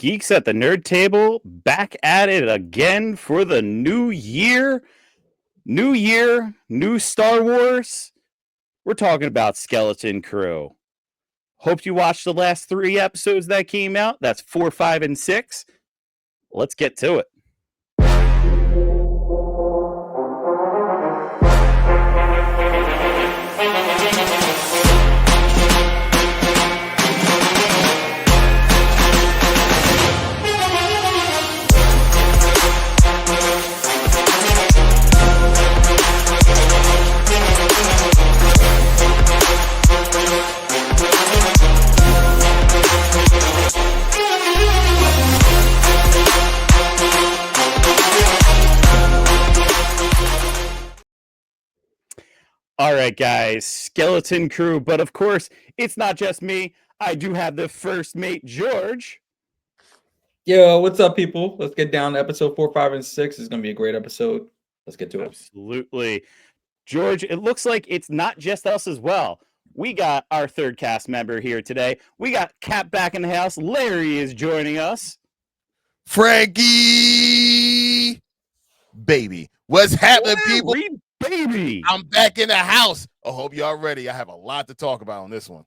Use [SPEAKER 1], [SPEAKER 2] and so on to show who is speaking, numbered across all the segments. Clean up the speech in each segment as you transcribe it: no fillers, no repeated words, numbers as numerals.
[SPEAKER 1] Geeks at the Nerd Table, back at it again for the new year. New year, new Star Wars. We're talking about Skeleton Crew. Hope you watched the last 3 episodes that came out. That's 4, 5, and 6. Let's get to it. All right, guys, Skeleton Crew. But of course, it's not just me. I do have the first mate, George.
[SPEAKER 2] Yo, what's up, people? Let's get down to episode 4, 5, and 6. It's going to be a great episode. Let's get to it.
[SPEAKER 1] Absolutely. George, it looks like it's not just us as well. We got our third cast member here today. We got Cap back in the house. Larry is joining us.
[SPEAKER 3] Frankie, baby, what's happening, people?
[SPEAKER 1] Baby,
[SPEAKER 3] I'm back in the house. I hope y'all ready. I have a lot to talk about on this one.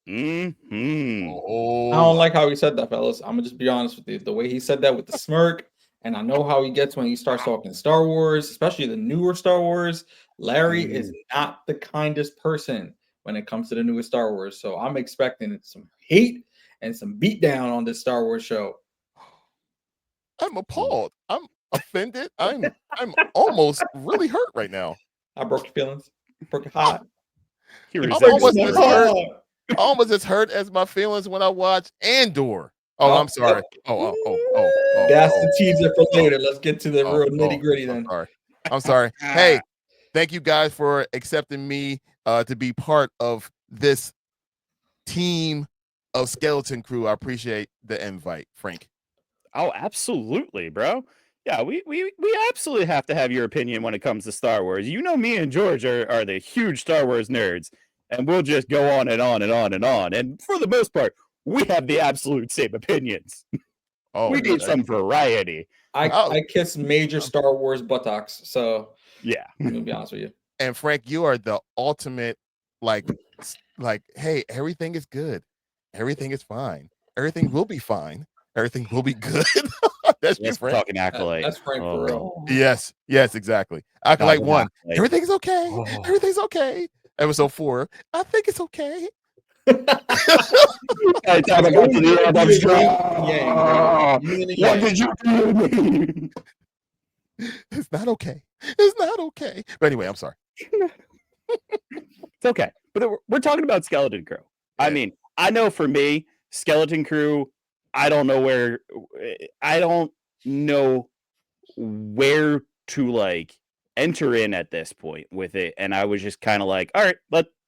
[SPEAKER 1] Mm-hmm.
[SPEAKER 3] Oh,
[SPEAKER 2] I don't like how he said that, fellas. I'm going to just be honest with you. The way he said that with the smirk, and I know how he gets when he starts talking Star Wars, especially the newer Star Wars. Larry is not the kindest person when it comes to the newest Star Wars. So I'm expecting some hate and some beatdown on this Star Wars show.
[SPEAKER 3] I'm appalled. I'm offended. I'm almost really hurt right now.
[SPEAKER 2] I broke your feelings. Broke your heart.
[SPEAKER 3] Almost as hurt as my feelings when I watched Andor. Oh, I'm sorry. Oh.
[SPEAKER 2] That's the teaser for later. Let's get to the real nitty gritty then.
[SPEAKER 3] I'm sorry. Hey, thank you guys for accepting me to be part of this team of Skeleton Crew. I appreciate the invite, Frank.
[SPEAKER 1] Oh, absolutely, bro. Yeah, we absolutely have to have your opinion when it comes to Star Wars. You know, me and George are the huge Star Wars nerds, and we'll just go on and on and on and on. And for the most part, we have the absolute same opinions.
[SPEAKER 3] Oh,
[SPEAKER 1] we need some variety.
[SPEAKER 2] I kiss major Star Wars buttocks, so
[SPEAKER 1] yeah.
[SPEAKER 2] Let me be honest with you.
[SPEAKER 3] And Frank, you are the ultimate, like, hey, everything is good, everything is fine, everything will be fine. Everything will be good. That's
[SPEAKER 1] just
[SPEAKER 3] Frank.
[SPEAKER 1] Talking acolyte.
[SPEAKER 2] That's Frank for real.
[SPEAKER 3] Yes, exactly. Acolyte 1. Everything's okay. Everything's okay. Episode 4. I think it's okay.
[SPEAKER 1] What did you do to me?
[SPEAKER 3] It's not okay. It's not okay. But anyway, I'm sorry.
[SPEAKER 1] It's okay. But we're talking about Skeleton Crew. Yeah. I mean, I know for me, Skeleton Crew, I don't know where to like enter in at this point with it. And I was just kind of like, all right,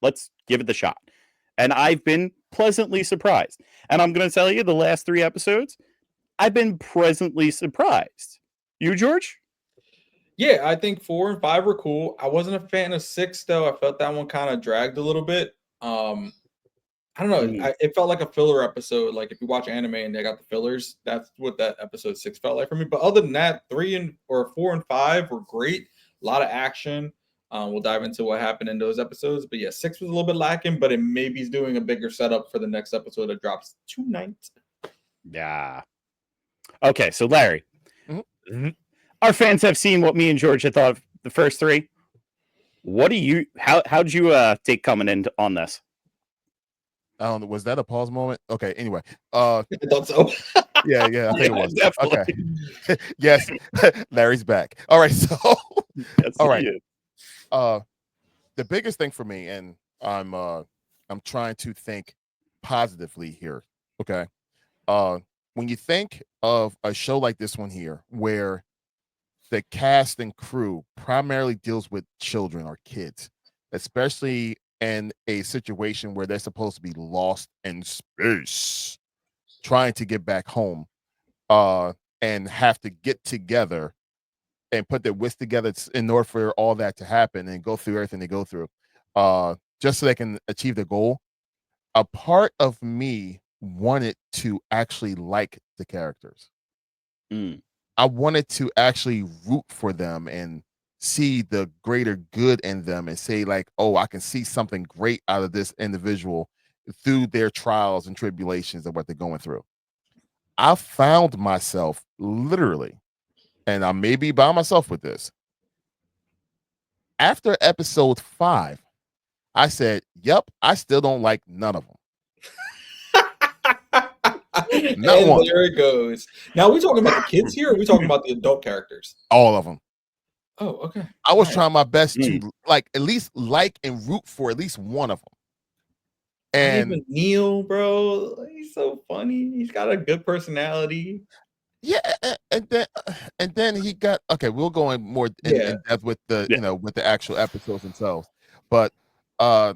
[SPEAKER 1] let's give it the shot. And I've been pleasantly surprised. And I'm going to tell you the last 3 episodes, I've been pleasantly surprised. You, George?
[SPEAKER 2] Yeah, I think 4 and 5 were cool. I wasn't a fan of 6 though. I felt that one kind of dragged a little bit. I don't know. It felt like a filler episode. Like if you watch anime and they got the fillers, that's what that episode 6 felt like for me. But other than that, 4 and 5 were great. A lot of action. We'll dive into what happened in those episodes. But yeah, 6 was a little bit lacking, but it maybe is doing a bigger setup for the next episode that drops tonight.
[SPEAKER 1] Yeah. Okay, so Larry, our fans have seen what me and George had thought of the first 3. What do you? How'd you take coming in on this?
[SPEAKER 3] I don't know. Was that a pause moment? Okay. Anyway, I
[SPEAKER 2] thought so.
[SPEAKER 3] yeah, I think it was.
[SPEAKER 1] Definitely.
[SPEAKER 3] Okay. Yes, Larry's back. All right. So, all right. The biggest thing for me, and I'm trying to think positively here. Okay. When you think of a show like this one here, where the cast and crew primarily deals with children or kids, especially in a situation where they're supposed to be lost in space, trying to get back home, and have to get together and put their wits together in order for all that to happen and go through everything they go through, just so they can achieve the goal. A part of me wanted to actually like the characters.
[SPEAKER 1] Mm.
[SPEAKER 3] I wanted to actually root for them and see the greater good in them and say like, oh, I can see something great out of this individual through their trials and tribulations and what they're going through. I found myself literally, and I may be by myself with this. After episode 5, I said, yep, I still don't like none of them. Not
[SPEAKER 2] and
[SPEAKER 3] one.
[SPEAKER 2] there it goes. Now, are we talking about the kids here, or are we talking about the adult characters?
[SPEAKER 3] All of them.
[SPEAKER 2] Oh, okay.
[SPEAKER 3] I was
[SPEAKER 2] Alright.
[SPEAKER 3] trying my best to like at least like and root for at least one of them.
[SPEAKER 2] Not
[SPEAKER 3] And
[SPEAKER 2] even Neil, bro. He's so funny. He's got a good personality.
[SPEAKER 3] yeah, and then he got okay. We'll go in more in depth with the with the actual episodes themselves, but I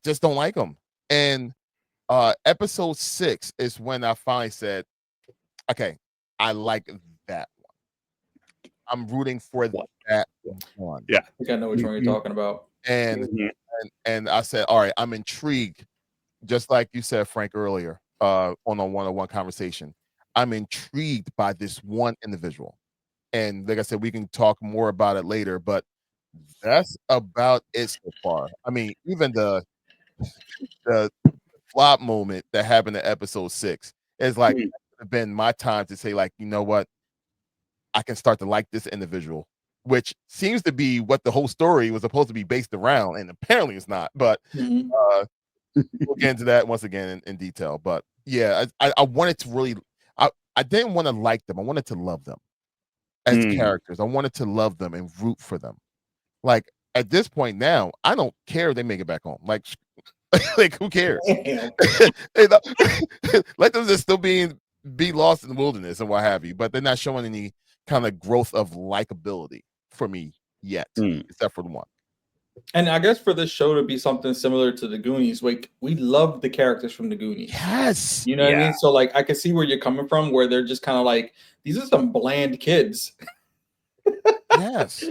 [SPEAKER 3] just don't like him. And episode 6 is when I finally said, okay, I like that one. I'm rooting for that one.
[SPEAKER 1] Yeah,
[SPEAKER 2] I think I know which one you're talking about.
[SPEAKER 3] And I said, all right, I'm intrigued, just like you said, Frank, earlier on a one-on-one conversation. I'm intrigued by this one individual. And like I said, we can talk more about it later, but that's about it so far. I mean, even the flop moment that happened in episode 6 is like been my time to say, like, you know what, I can start to like this individual, which seems to be what the whole story was supposed to be based around, and apparently it's not. But we'll get into that once again in detail. But yeah, I wanted to really, I didn't want to like them. I wanted to love them as characters. I wanted to love them and root for them. Like at this point now, I don't care if they make it back home. Like, like who cares? Let them just still be lost in the wilderness and what have you. But they're not showing any kind of growth of likability for me yet, except for the one.
[SPEAKER 2] And I guess for this show to be something similar to the Goonies, like we love the characters from the Goonies.
[SPEAKER 3] Yes.
[SPEAKER 2] You know what I mean? So like I can see where you're coming from, where they're just kind of like, these are some bland kids.
[SPEAKER 3] Yes.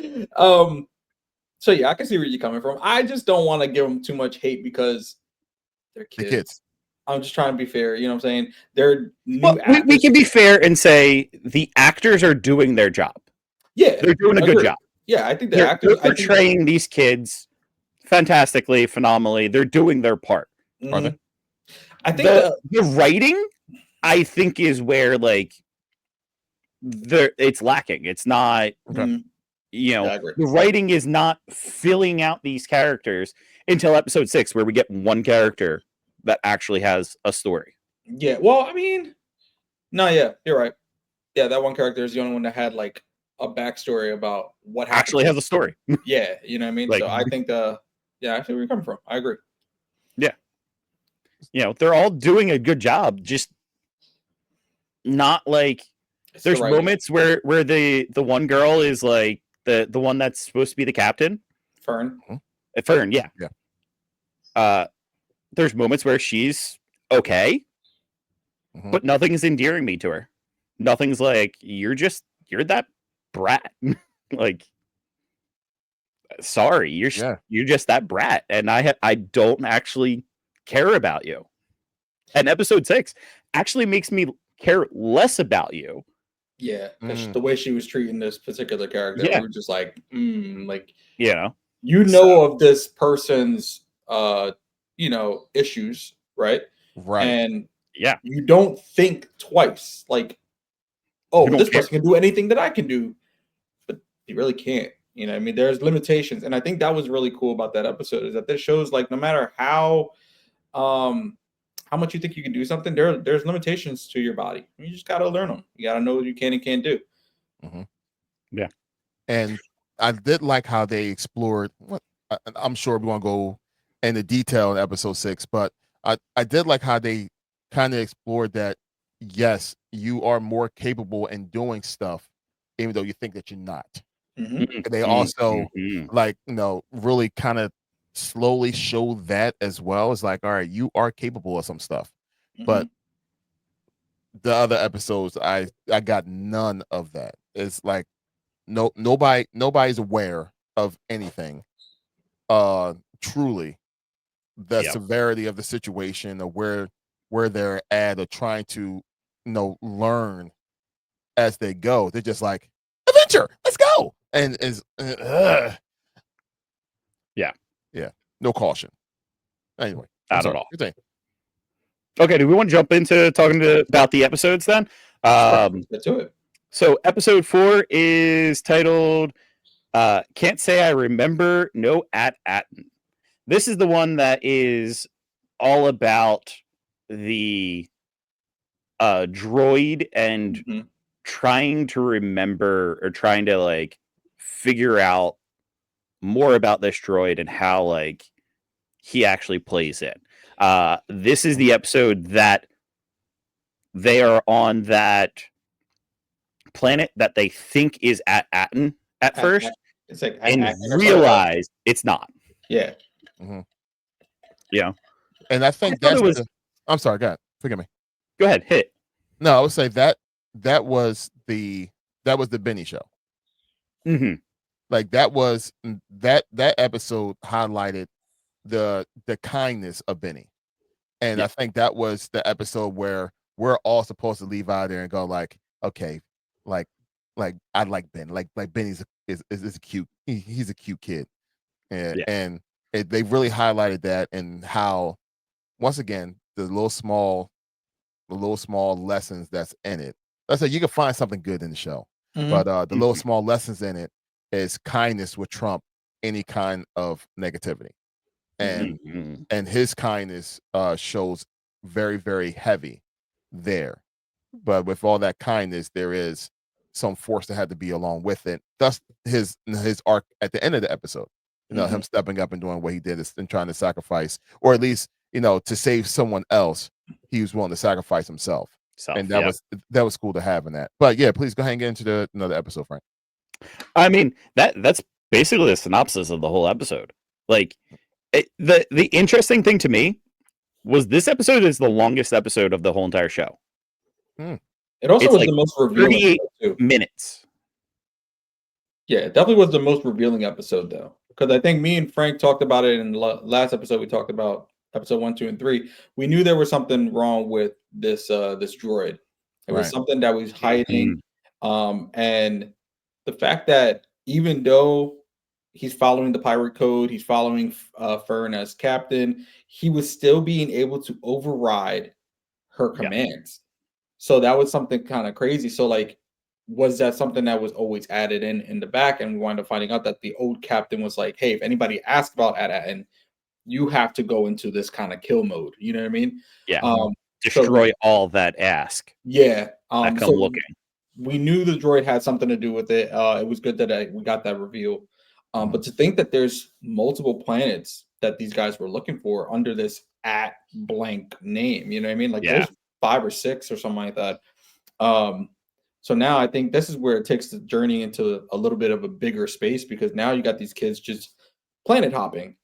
[SPEAKER 2] So yeah, I can see where you're coming from. I just don't want to give them too much hate because they're kids.
[SPEAKER 3] The kids.
[SPEAKER 2] I'm just trying to be fair. You know what I'm saying? They're new
[SPEAKER 1] well, we can be fair and say the actors are doing their job.
[SPEAKER 2] Yeah.
[SPEAKER 1] They're doing a good job.
[SPEAKER 2] Yeah, I think the actors
[SPEAKER 1] are portraying these kids fantastically, phenomenally. They're doing their part.
[SPEAKER 2] I think
[SPEAKER 1] the writing, I think, is where like it's lacking. It's not, you know, the writing is not filling out these characters until episode 6, where we get one character that actually has a story.
[SPEAKER 2] Yeah, well, I mean, no, yeah, you're right. Yeah, that one character is the only one that had like a backstory about what happened.
[SPEAKER 1] Actually has a story.
[SPEAKER 2] Yeah, you know what I mean? Like, so I think I see where you're coming from. I agree.
[SPEAKER 1] Yeah. You know, they're all doing a good job, just not like there's moments where the one girl is like the one that's supposed to be the captain.
[SPEAKER 2] Fern.
[SPEAKER 1] Fern, yeah. Yeah. There's moments where she's okay, but nothing's endearing me to her. Nothing's like, you're that brat. Like, sorry, you're just that brat, and I don't actually care about you. And episode 6 actually makes me care less about you.
[SPEAKER 2] Yeah, the way she was treating this particular character, we were just like, like, of this person's issues, right? And you don't think twice, like, oh, this person can do anything that I can do, but you really can't. You know what I mean? There's limitations. And I think that was really cool about that episode, is that this shows like no matter how much you think you can do something, there's limitations to your body. You just got to learn them. You got to know what you can and can't do.
[SPEAKER 1] Yeah.
[SPEAKER 3] And I did like how they explored what I'm sure we want to go into detail in episode 6, but I did like how they kind of explored that, yes, you are more capable in doing stuff, even though you think that you're not. They also like, really kind of slowly show that as well. It's like, all right, you are capable of some stuff. But the other episodes, I got none of that. It's like nobody's aware of anything. Truly the severity of the situation, or where where they're at or trying to, learn as they go. They're just like, adventure, let's go. And is yeah, no caution. Anyway,
[SPEAKER 1] Not
[SPEAKER 3] sorry.
[SPEAKER 1] at all.
[SPEAKER 3] Good thing.
[SPEAKER 1] Okay, do we want to jump into talking about the episodes then?
[SPEAKER 2] Let's do it.
[SPEAKER 1] So episode 4 is titled Can't Say I Remember No At-Atten. This is the one that is all about the droid and trying to remember or trying to like figure out more about this droid and how like he actually plays it. This is the episode that they are on that planet that they think is at Atten at first,
[SPEAKER 2] it's like
[SPEAKER 1] and realize it's not.
[SPEAKER 2] Yeah.
[SPEAKER 1] Yeah.
[SPEAKER 3] And I think I'm sorry, go ahead. Forgive me.
[SPEAKER 1] Go ahead, hit.
[SPEAKER 3] No, I would say that was the Benny show.
[SPEAKER 1] Mm-hmm.
[SPEAKER 3] Like that episode highlighted the kindness of Benny. And I think that was the episode where we're all supposed to leave out there and go like, okay, like I like Ben. Like Benny's is a cute, he's a cute kid. And they really highlighted that and how, once again, the little small lessons that's in it. Let's say you can find something good in the show, but the little small lessons in it is kindness would trump any kind of negativity, and his kindness shows very, very heavy there. But with all that kindness, there is some force that had to be along with it. Thus, his arc at the end of the episode, him stepping up and doing what he did and trying to sacrifice, or at least to save someone else, he was willing to sacrifice himself. And that was cool to have in that. But yeah, please go ahead and get into another episode, Frank.
[SPEAKER 1] I mean, that's basically the synopsis of the whole episode. Like, the interesting thing to me was this episode is the longest episode of the whole entire show.
[SPEAKER 2] It also was like the most revealing.
[SPEAKER 1] 38 minutes.
[SPEAKER 2] Yeah, it definitely was the most revealing episode, though. Because I think me and Frank talked about it in the last episode. We talked about episode 1, 2, and 3. We knew there was something wrong with this droid. It was something that was hiding. And the fact that even though he's following the pirate code, he's following Fern as captain, he was still being able to override her commands. So that was something kind of crazy. So like, was that something that was always added in the back? And we wound up finding out that the old captain was like, hey, if anybody asked about At-Atten, you have to go into this kind of kill mode. You know what I mean?
[SPEAKER 1] Yeah. Destroy all that ask.
[SPEAKER 2] Yeah.
[SPEAKER 1] That come looking.
[SPEAKER 2] We knew the droid had something to do with it. It was good that we got that reveal. But to think that there's multiple planets that these guys were looking for under this at blank name, you know what I mean? Like there's 5 or 6 or something like that. So now I think this is where it takes the journey into a little bit of a bigger space, because now you got these kids just planet hopping.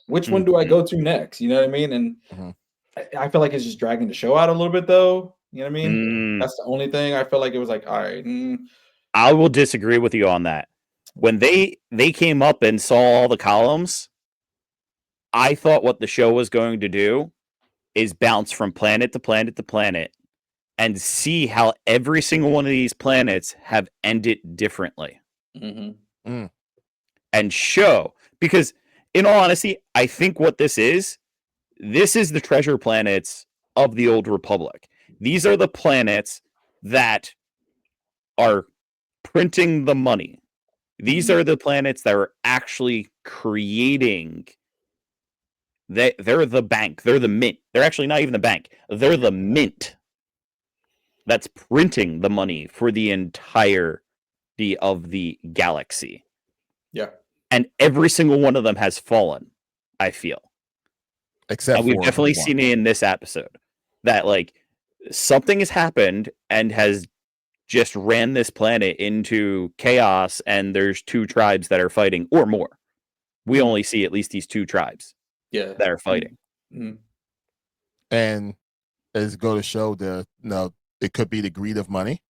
[SPEAKER 2] Which one do I go to next? You know what I mean? And I feel like it's just dragging the show out a little bit, though. You know what I mean? That's the only thing. I feel like it was like, all right.
[SPEAKER 1] I will disagree with you on that. When they came up and saw all the columns, I thought what the show was going to do is bounce from planet to planet to planet and see how every single one of these planets have ended differently. And show, because in all honesty, I think what this is the treasure planets of the Old Republic. These are the planets that are printing the money. These are the planets that are actually creating. They're the bank. They're the mint. They're actually not even the bank. They're the mint that's printing the money for the entirety of the galaxy.
[SPEAKER 2] Yeah. And
[SPEAKER 1] every single one of them has fallen, I feel.
[SPEAKER 3] Except
[SPEAKER 1] we've definitely seen it in this episode that like something has happened and has just ran this planet into chaos, and there's 2 tribes that are fighting or more. We only see at least these 2 tribes that are fighting.
[SPEAKER 3] And as go to show it could be the greed of money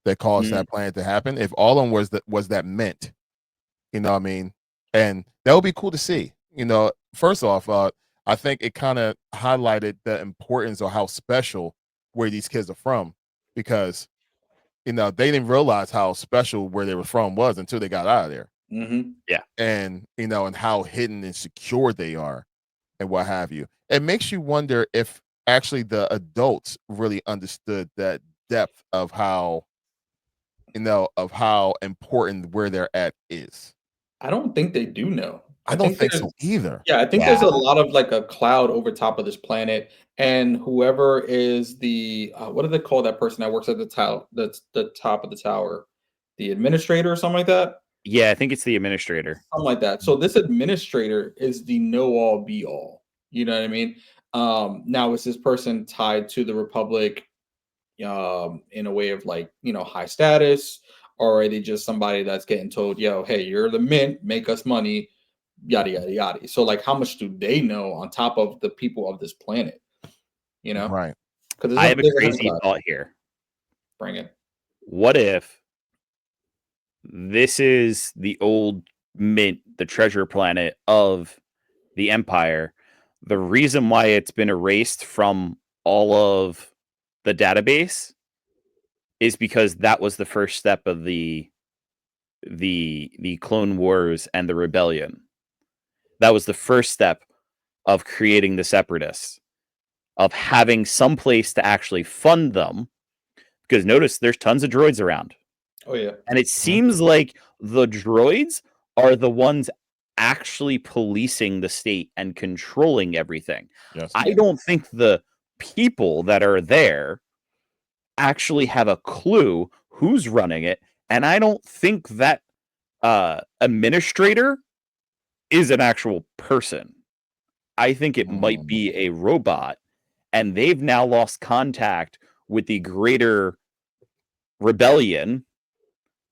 [SPEAKER 3] that caused that planet to happen. If all of them was that mint, you know what I mean? And that would be cool to see. First off, I think it kind of highlighted the importance of how special where these kids are from, because they didn't realize how special where they were from was until they got out of there.
[SPEAKER 2] Mm-hmm.
[SPEAKER 1] Yeah.
[SPEAKER 3] And and how hidden and secure they are and what have you. It makes you wonder if actually the adults really understood that depth of how important where they're at is.
[SPEAKER 2] I don't think they do know.
[SPEAKER 3] I don't think
[SPEAKER 2] there's
[SPEAKER 3] so either.
[SPEAKER 2] Yeah, I think there's a lot of like a cloud over top of this planet, and whoever is the what do they call that person that works at the tower? That's the top of the tower, the administrator or something like that.
[SPEAKER 1] Yeah, I think it's the administrator.
[SPEAKER 2] Something like that. So this administrator is the know all be all. You know what I mean? Now is this person tied to the Republic in a way of like, high status, or are they just somebody that's getting told, yo, hey, you're the mint, make us money, yada yada yada. So like, how much do they know on top of the people of this planet?
[SPEAKER 3] Right.
[SPEAKER 2] Because
[SPEAKER 1] I have a crazy thought here.
[SPEAKER 2] Bring it.
[SPEAKER 1] What if this is the old mint, the treasure planet of the Empire? The reason why it's been erased from all of the database is because that was the first step of the Clone Wars and the rebellion. That was the first step of creating the Separatists, of having some place to actually fund them. Because notice there's tons of droids around.
[SPEAKER 2] Oh yeah.
[SPEAKER 1] And it seems like the droids are the ones actually policing the state and controlling everything.
[SPEAKER 3] Yes.
[SPEAKER 1] I don't think the people that are there actually have a clue who's running it. And I don't think that administrator is an actual person. I think it might be a robot, and they've now lost contact with the greater rebellion,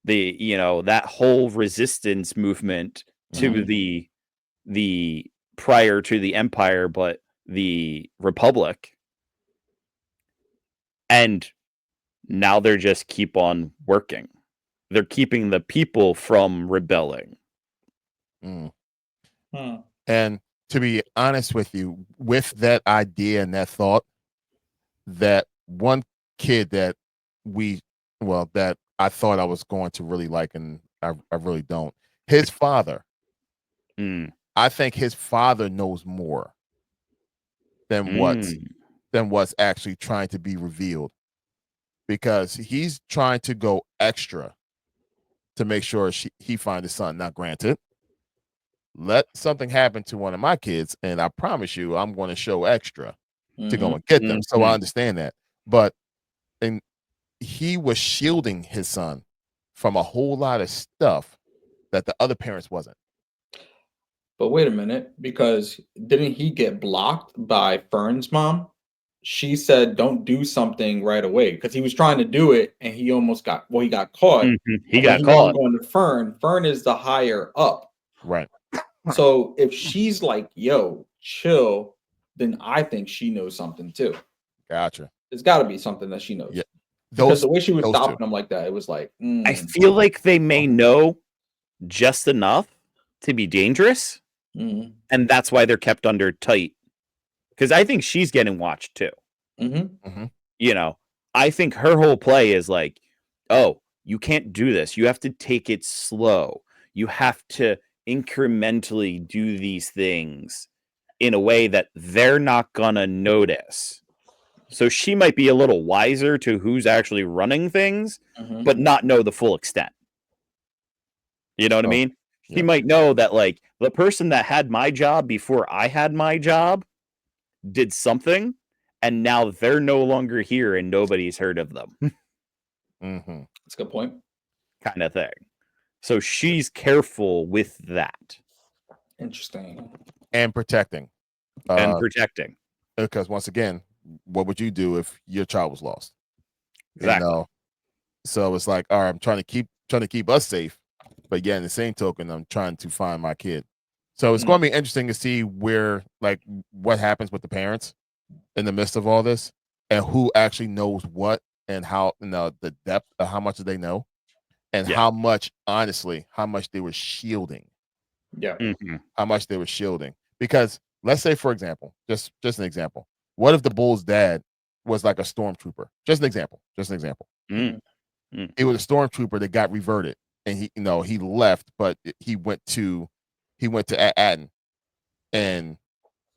[SPEAKER 1] that whole resistance movement to the prior to the Empire, but the Republic. And now they're just keep on working. They're keeping the people from rebelling.
[SPEAKER 3] And to be honest with you, with that idea and that thought, that one kid that that I thought I was going to really like, and I really don't. His father. I think his father knows more than what's actually trying to be revealed, because he's trying to go extra to make sure he finds his son. Now, granted, let something happen to one of my kids, and I promise you, I'm going to show extra to go and get them. So I understand that. But he was shielding his son from a whole lot of stuff that the other parents wasn't.
[SPEAKER 2] But wait a minute, because didn't he get blocked by Fern's mom? She said, don't do something right away, because he was trying to do it and he almost got caught.
[SPEAKER 1] He got caught.
[SPEAKER 2] Going to Fern. Fern is the higher up.
[SPEAKER 3] Right.
[SPEAKER 2] So if she's like, yo, chill, then I think she knows something too.
[SPEAKER 3] Gotcha.
[SPEAKER 2] There's got to be something that she knows.
[SPEAKER 3] Yeah.
[SPEAKER 2] Because the way she was stopping him like that, it was like,
[SPEAKER 1] I feel like they may know just enough to be dangerous. And that's why they're kept under tight. Because I think she's getting watched too. I think her whole play is like, oh, you can't do this. You have to take it slow. You have to incrementally do these things in a way that they're not gonna notice. So she might be a little wiser to who's actually running things, but not know the full extent. You know what I mean? He might know that, like, the person that had my job before I had my job did something, and now they're no longer here and nobody's heard of them.
[SPEAKER 2] That's a good point.
[SPEAKER 1] Kind of thing. So she's careful with that.
[SPEAKER 2] Interesting.
[SPEAKER 3] And protecting. Because once again, what would you do if your child was lost?
[SPEAKER 1] Exactly.
[SPEAKER 3] So it's like, all right, I'm trying to keep us safe, but yeah, in the same token, I'm trying to find my kid. So it's going to be interesting to see what happens with the parents in the midst of all this, and who actually knows what, and how, the depth of how much do they know, and how much they were shielding.
[SPEAKER 2] Yeah.
[SPEAKER 3] How much they were shielding. Because let's say, for example, just an example. What if the bull's dad was like a stormtrooper? Just an example.
[SPEAKER 1] Mm.
[SPEAKER 3] It was a stormtrooper that got reverted, and he left, but he went to Atten, and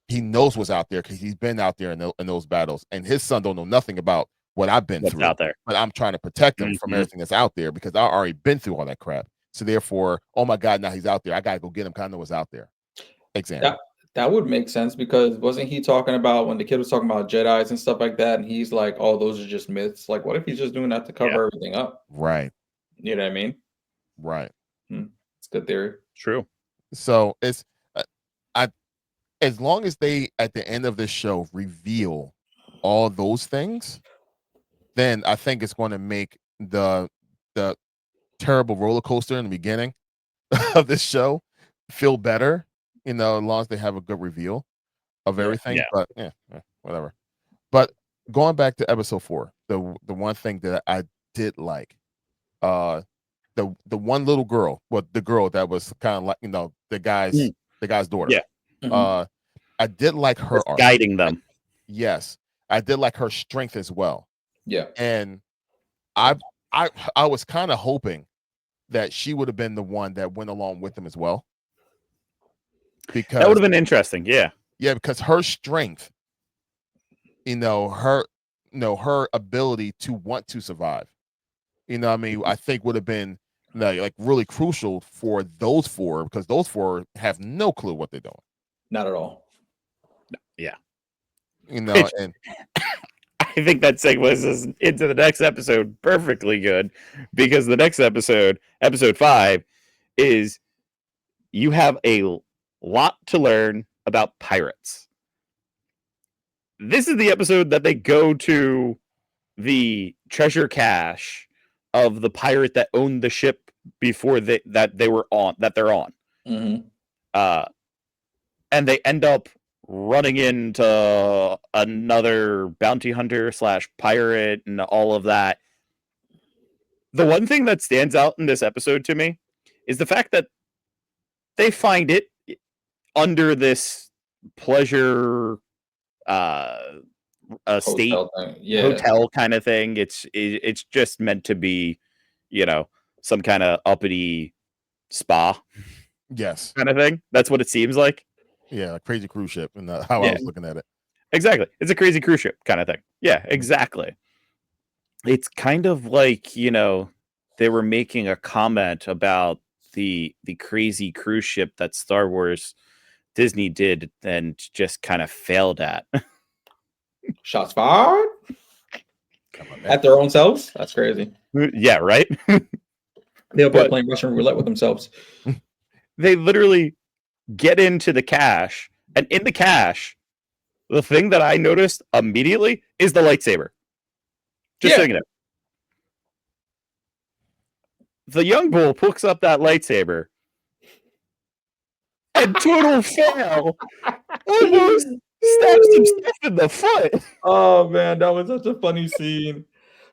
[SPEAKER 3] he knows what's out there because he's been out there in those battles, and his son don't know nothing about what I've been through
[SPEAKER 1] out there.
[SPEAKER 3] But I'm trying to protect him from everything that's out there because I already been through all that crap. So therefore, oh my God, now he's out there. I gotta go get him. Kind of know what's out there. Example.
[SPEAKER 2] That would make sense because wasn't he talking about when the kid was talking about Jedis and stuff like that, and he's like, "Oh, those are just myths." Like, what if he's just doing that to cover everything up?
[SPEAKER 3] Right.
[SPEAKER 2] You know what I mean?
[SPEAKER 3] Right.
[SPEAKER 2] It's a good theory.
[SPEAKER 1] True.
[SPEAKER 3] So it's as long as they at the end of this show reveal all those things, then I think it's going to make the terrible roller coaster in the beginning of this show feel better. As long as they have a good reveal of everything.
[SPEAKER 1] Yeah.
[SPEAKER 3] But whatever. But going back to episode 4, the one thing that I did like, the one little girl, the girl that was kind of like the guy's daughter.
[SPEAKER 2] Yeah.
[SPEAKER 3] I did like her arc.
[SPEAKER 1] Guiding them.
[SPEAKER 3] Yes, I did like her strength as well.
[SPEAKER 2] Yeah,
[SPEAKER 3] and I was kind of hoping that she would have been the one that went along with him as well. Because
[SPEAKER 1] that would have been interesting. Yeah,
[SPEAKER 3] because her strength, her ability to want to survive, I think would have been like really crucial for those 4 because those 4 have no clue what they're doing.
[SPEAKER 2] not at all.
[SPEAKER 1] Yeah,
[SPEAKER 3] and
[SPEAKER 1] I think that segues us into the next episode perfectly good because the next episode 5, is you have a lot to learn about pirates. This is the episode that they go to the treasure cache of the pirate that owned the ship before they're on.
[SPEAKER 2] Mm-hmm.
[SPEAKER 1] And they end up running into another bounty hunter / pirate and all of that. The one thing that stands out in this episode to me is the fact that they find it under this pleasure state hotel kind of thing. It's just meant to be, some kind of uppity spa.
[SPEAKER 3] Yes.
[SPEAKER 1] Kind of thing. That's what it seems like.
[SPEAKER 3] Yeah, a crazy cruise ship, and how I was looking at it.
[SPEAKER 1] Exactly. It's a crazy cruise ship kind of thing. Yeah, exactly. It's kind of like, they were making a comment about the crazy cruise ship that Star Wars Disney did and just kind of failed at.
[SPEAKER 2] Shots fired at their own selves. That's crazy.
[SPEAKER 1] Yeah, right?
[SPEAKER 2] They'll be playing Russian roulette with themselves.
[SPEAKER 1] They literally get into the cache, and in the cache, the thing that I noticed immediately is the lightsaber. Just sitting there. The young bull picks up that lightsaber and total fail almost stabs himself in the foot.
[SPEAKER 2] Oh man, that was such a funny scene.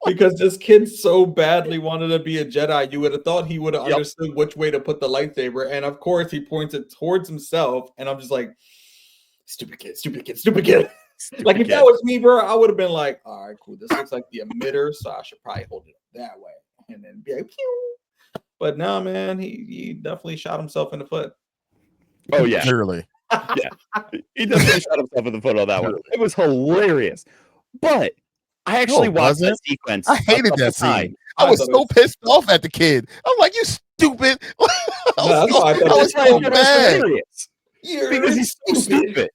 [SPEAKER 2] Because this kid so badly wanted to be a Jedi, you would have thought he would have understood which way to put the lightsaber. And of course, he points it towards himself. And I'm just like, stupid kid. Like, if that was me, bro, I would have been like, all right, cool. This looks like the emitter, so I should probably hold it that way. And then be like, pew. But no, man, he definitely shot himself in the foot.
[SPEAKER 1] Oh, yeah.
[SPEAKER 3] Clearly.
[SPEAKER 1] Yeah. He definitely shot himself in the foot on that one. It was hilarious. But I actually watched that sequence.
[SPEAKER 3] I hated that scene. I was so pissed off at the kid. I'm like, you stupid. I was so mad.
[SPEAKER 1] Because he's so stupid.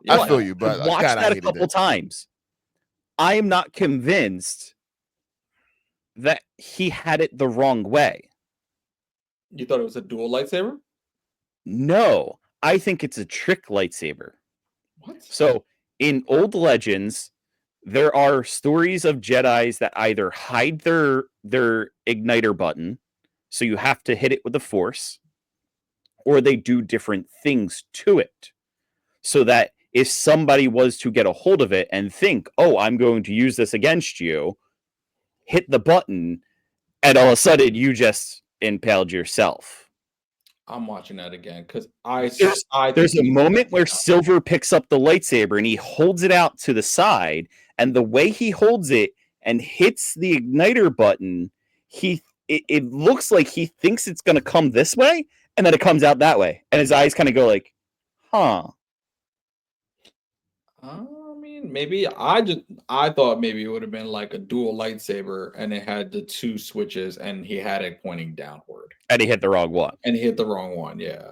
[SPEAKER 3] I feel you, but
[SPEAKER 1] I watched that a couple times. I am not convinced that he had it the wrong way.
[SPEAKER 2] You thought it was a dual lightsaber?
[SPEAKER 1] No, I think it's a trick lightsaber.
[SPEAKER 2] What?
[SPEAKER 1] So in old legends, there are stories of Jedis that either hide their igniter button, so you have to hit it with the Force, or they do different things to it, so that if somebody was to get a hold of it and think, oh, I'm going to use this against you, hit the button, and all of a sudden you just impaled yourself.
[SPEAKER 2] I'm watching that again because
[SPEAKER 1] there's a moment where Silver picks up the lightsaber and he holds it out to the side, and the way he holds it and hits the igniter button, it looks like he thinks it's gonna come this way, and then it comes out that way, and his eyes kind of go like, huh.
[SPEAKER 2] I mean, maybe I thought maybe it would have been like a dual lightsaber and it had the two switches and he had it pointing downward.
[SPEAKER 1] And he hit the wrong one.
[SPEAKER 2] And he hit the wrong one, yeah.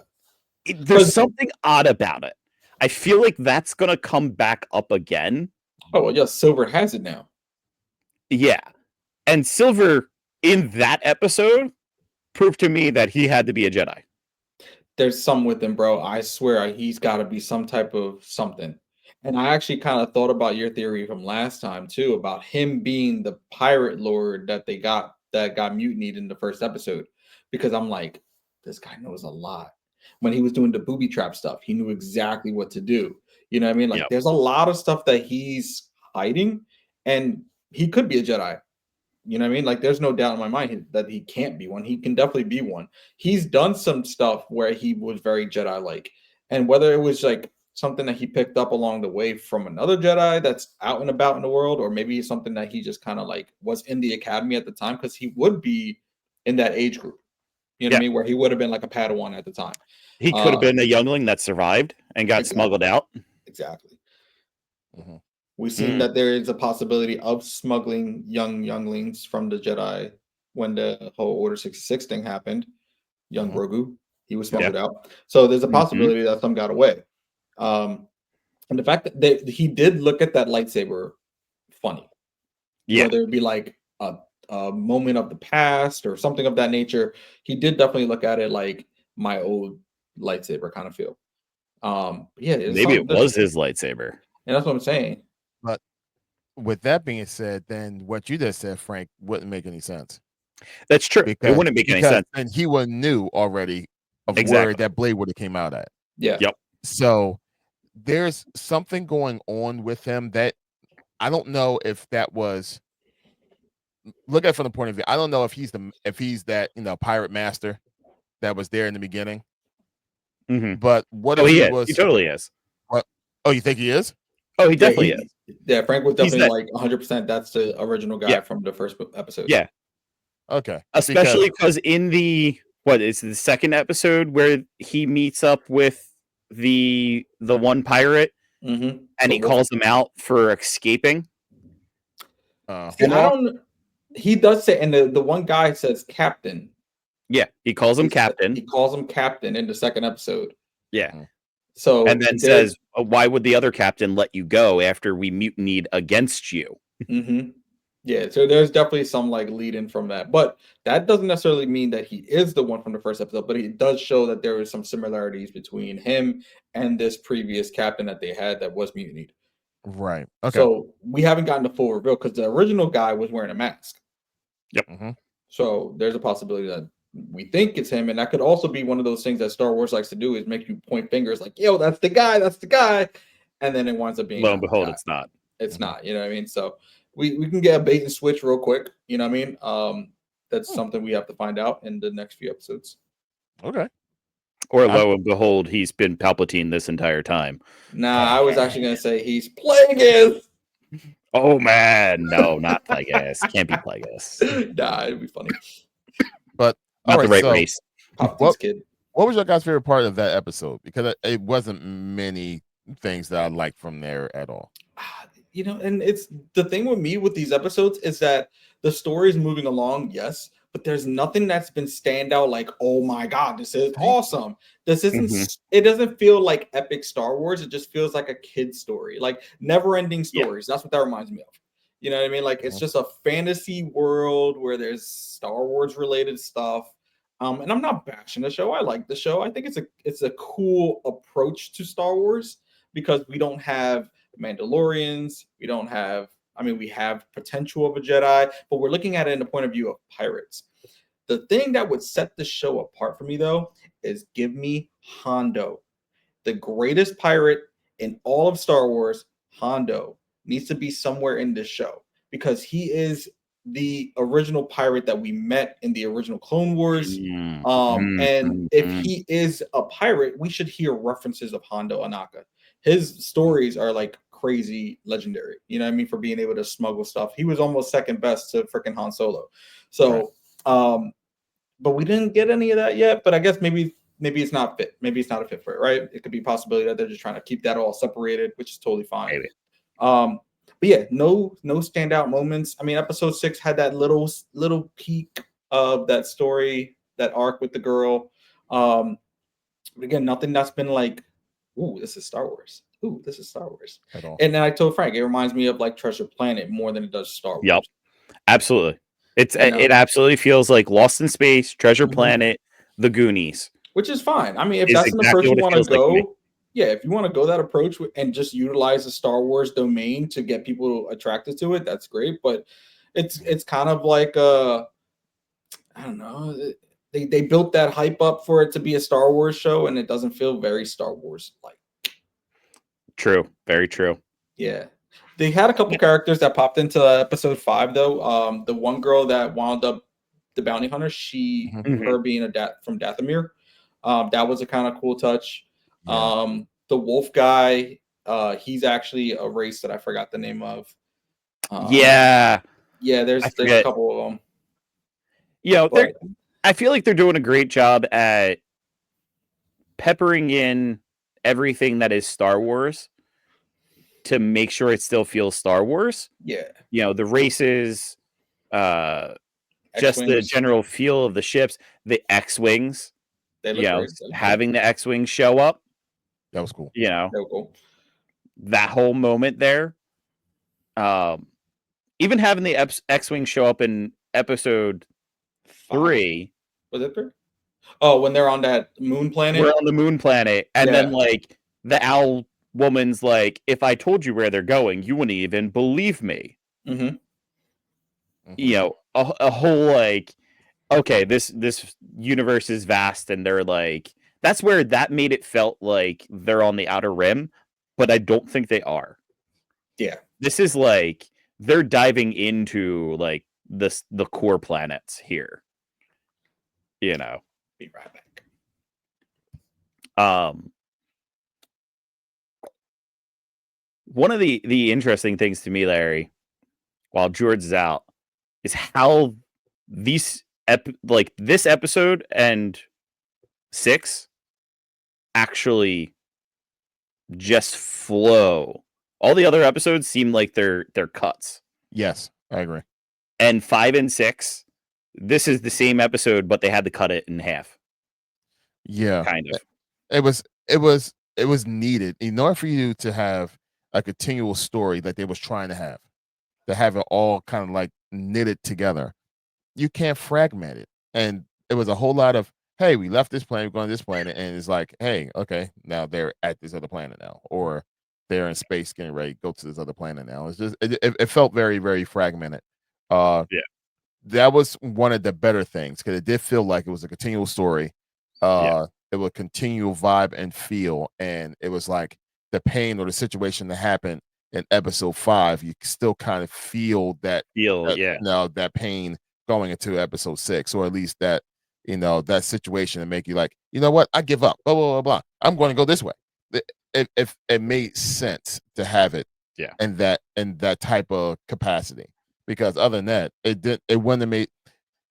[SPEAKER 1] There's something odd about it. I feel like that's gonna come back up again.
[SPEAKER 2] Oh well, yeah, Silver has it now.
[SPEAKER 1] Yeah. And Silver in that episode proved to me that he had to be a Jedi.
[SPEAKER 2] There's some with him, bro. I swear he's got to be some type of something. And I actually kind of thought about your theory from last time too, about him being the pirate lord that got mutinied in the first episode. Because I'm like, this guy knows a lot. When he was doing the booby trap stuff, he knew exactly what to do. You know what I mean? Like there's a lot of stuff that he's hiding, and he could be a Jedi. You know what I mean? Like there's no doubt in my mind that he can't be one. He can definitely be one. He's done some stuff where he was very Jedi-like. And whether it was like something that he picked up along the way from another Jedi that's out and about in the world, or maybe something that he just kind of like was in the academy at the time, because he would be in that age group. You know what I mean? Where he would have been like a Padawan at the time.
[SPEAKER 1] He could have been a youngling that survived and got smuggled out.
[SPEAKER 2] Exactly. Mm-hmm. We've seen that there is a possibility of smuggling younglings from the Jedi when the whole Order 66 thing happened. Young Grogu, he was smuggled out. So there's a possibility that some got away. And the fact that he did look at that lightsaber funny.
[SPEAKER 1] Yeah.
[SPEAKER 2] Whether it be like a moment of the past or something of that nature, he did definitely look at it like my old lightsaber kind of feel. Yeah,
[SPEAKER 1] maybe it was his lightsaber.
[SPEAKER 2] And that's what I'm saying.
[SPEAKER 3] But with that being said, then what you just said, Frank, wouldn't make any sense.
[SPEAKER 1] That's true. It wouldn't make any sense.
[SPEAKER 3] And he would knew already of where that blade would have came out at.
[SPEAKER 2] Yeah.
[SPEAKER 1] Yep.
[SPEAKER 3] So there's something going on with him that I don't know if that was. Look at it from the point of view. I don't know if he's that pirate master that was there in the beginning.
[SPEAKER 1] Mm-hmm.
[SPEAKER 3] But what if he was?
[SPEAKER 1] He totally is.
[SPEAKER 3] What? Oh, you think he is?
[SPEAKER 1] Oh, he definitely is.
[SPEAKER 2] Yeah, Frank was definitely like 100%. That's the original guy from the first episode.
[SPEAKER 1] Yeah.
[SPEAKER 3] Okay.
[SPEAKER 1] Especially because in the second episode where he meets up with the one pirate and he calls him out for escaping.
[SPEAKER 2] He does say, and the one guy says captain.
[SPEAKER 1] Yeah, he calls him captain.
[SPEAKER 2] He calls him captain in the second episode.
[SPEAKER 1] Yeah.
[SPEAKER 2] So
[SPEAKER 1] and then says, "Why would the other captain let you go after we mutinied against you?"
[SPEAKER 2] Mm-hmm. Yeah, so there's definitely some like lead in from that, but that doesn't necessarily mean that he is the one from the first episode. But it does show that there is some similarities between him and this previous captain that they had that was mutinied.
[SPEAKER 3] Right. Okay.
[SPEAKER 2] So we haven't gotten the full reveal because the original guy was wearing a mask.
[SPEAKER 1] Yep.
[SPEAKER 3] Mm-hmm.
[SPEAKER 2] So there's a possibility that we think it's him, and that could also be one of those things that Star Wars likes to do, is make you point fingers like, yo, that's the guy, and then it winds up being,
[SPEAKER 1] lo and behold, it's not.
[SPEAKER 2] It's not, you know what I mean? So we can get a bait and switch real quick, you know what I mean? That's something we have to find out in the next few episodes.
[SPEAKER 3] Okay.
[SPEAKER 1] Or lo and behold, he's been Palpatine this entire time.
[SPEAKER 2] Nah, I was actually gonna say he's Plagueis.
[SPEAKER 1] Oh man, no, not Plagueis. Can't be Plagueis.
[SPEAKER 2] Nah, it'd be funny.
[SPEAKER 3] But
[SPEAKER 1] not the right race.
[SPEAKER 2] Kid.
[SPEAKER 3] What was your guys' favorite part of that episode? Because it wasn't many things that I liked from there at all.
[SPEAKER 2] And it's the thing with me with these episodes is that the story is moving along, yes, but there's nothing that's been stand out like, oh my god, this is awesome. This isn't. It doesn't feel like epic Star Wars. It just feels like a kid's story, like never-ending stories. That's what that reminds me of. You know what I mean? Like it's just a fantasy world where there's Star Wars related stuff. And I'm not bashing the show. I like the show. I think it's a cool approach to Star Wars because we don't have Mandalorians. We don't have, we have potential of a Jedi, but we're looking at it in the point of view of pirates. The thing that would set the show apart for me though is give me Hondo, the greatest pirate in all of Star Wars. Hondo needs to be somewhere in this show because he is the original pirate that we met in the original Clone Wars.
[SPEAKER 1] Mm,
[SPEAKER 2] And
[SPEAKER 1] mm,
[SPEAKER 2] if
[SPEAKER 1] mm.
[SPEAKER 2] he is a pirate, we should hear references of Hondo Anaka. His stories are like crazy legendary. You know what I mean? For being able to smuggle stuff. He was almost second best to freaking Han Solo. So, but we didn't get any of that yet. But I guess maybe it's not fit. Maybe it's not a fit for it, right? It could be a possibility that they're just trying to keep that all separated, which is totally fine.
[SPEAKER 1] Maybe.
[SPEAKER 2] But yeah, no standout moments. I mean, episode 6 had that little peak of that story, that arc with the girl. But again, nothing that's been like, ooh, this is Star Wars. Ooh, this is Star Wars.
[SPEAKER 3] At all.
[SPEAKER 2] And then I told Frank, it reminds me of like Treasure Planet more than it does Star Wars.
[SPEAKER 1] Yep, absolutely.
[SPEAKER 2] You know?
[SPEAKER 1] It absolutely feels like Lost in Space, Treasure
[SPEAKER 2] Mhm.
[SPEAKER 1] Planet, The Goonies.
[SPEAKER 2] Which is fine. I mean, if
[SPEAKER 1] Is
[SPEAKER 2] that's an
[SPEAKER 1] exactly
[SPEAKER 2] approach you
[SPEAKER 1] what it
[SPEAKER 2] want to
[SPEAKER 1] feels like to me.
[SPEAKER 2] go, yeah, if you want to go that approach and just utilize the Star Wars domain to get people attracted to it, that's great. But it's kind of like I don't know. They built that hype up for it to be a Star Wars show, and it doesn't feel very Star Wars like.
[SPEAKER 1] True, very true.
[SPEAKER 2] Yeah, they had a couple characters that popped into episode 5 though. The one girl that wound up the bounty hunter, her being from Dathomir, that was a kind of cool touch.
[SPEAKER 3] Yeah.
[SPEAKER 2] The wolf guy, he's actually a race that I forgot the name of.
[SPEAKER 1] Yeah,
[SPEAKER 2] there's a couple of them.
[SPEAKER 1] You know, I feel like they're doing a great job at peppering in everything that is Star Wars to make sure it still feels Star Wars.
[SPEAKER 2] Yeah.
[SPEAKER 1] You know, the races, just the
[SPEAKER 2] X-Wings.
[SPEAKER 1] general feel of the ships, the X-Wings.
[SPEAKER 2] They look great.
[SPEAKER 1] Having the X-Wings show up.
[SPEAKER 3] That was cool.
[SPEAKER 1] You know,
[SPEAKER 2] cool.
[SPEAKER 1] That whole moment there. Even having the X-Wing show up in episode 3.
[SPEAKER 2] Was it 3? Oh, when they're on that moon planet?
[SPEAKER 1] We're on the moon planet. And then like the owl woman's like, if I told you where they're going, you wouldn't even believe me.
[SPEAKER 2] Mm-hmm.
[SPEAKER 1] You know, a whole like, okay, this universe is vast, and they're like, that's where that made it felt like they're on the outer rim, but I don't think they are.
[SPEAKER 2] Yeah.
[SPEAKER 1] This is like they're diving into like the core planets here. You know.
[SPEAKER 2] Be right back.
[SPEAKER 1] One of the interesting things to me, Larry, while George is out, is how this episode and 6 actually just flow. All the other episodes seem like they're cuts.
[SPEAKER 3] Yes, I agree.
[SPEAKER 1] And 5 and 6, this is the same episode, but they had to cut it in half.
[SPEAKER 3] Yeah,
[SPEAKER 1] kind of.
[SPEAKER 3] It was needed in order for you to have a continual story that they was trying to have it all kind of like knitted together. You can't fragment it, and it was a whole lot of, hey, we left this planet, we're going to this planet, and it's like, hey, okay, now they're at this other planet now, or they're in space getting ready to go to this other planet now. It's just it felt very, very fragmented.
[SPEAKER 1] Yeah,
[SPEAKER 3] that was one of the better things because it did feel like it was a continual story. It was continual vibe and feel, and it was like the pain or the situation that happened in episode 5, you still kind of feel that pain going into episode 6, or at least that, you know, that situation and make you like, you know what, I give up, blah blah blah blah, I'm going to go this way. If it made sense to have it in that type of capacity, because other than that, it wouldn't have made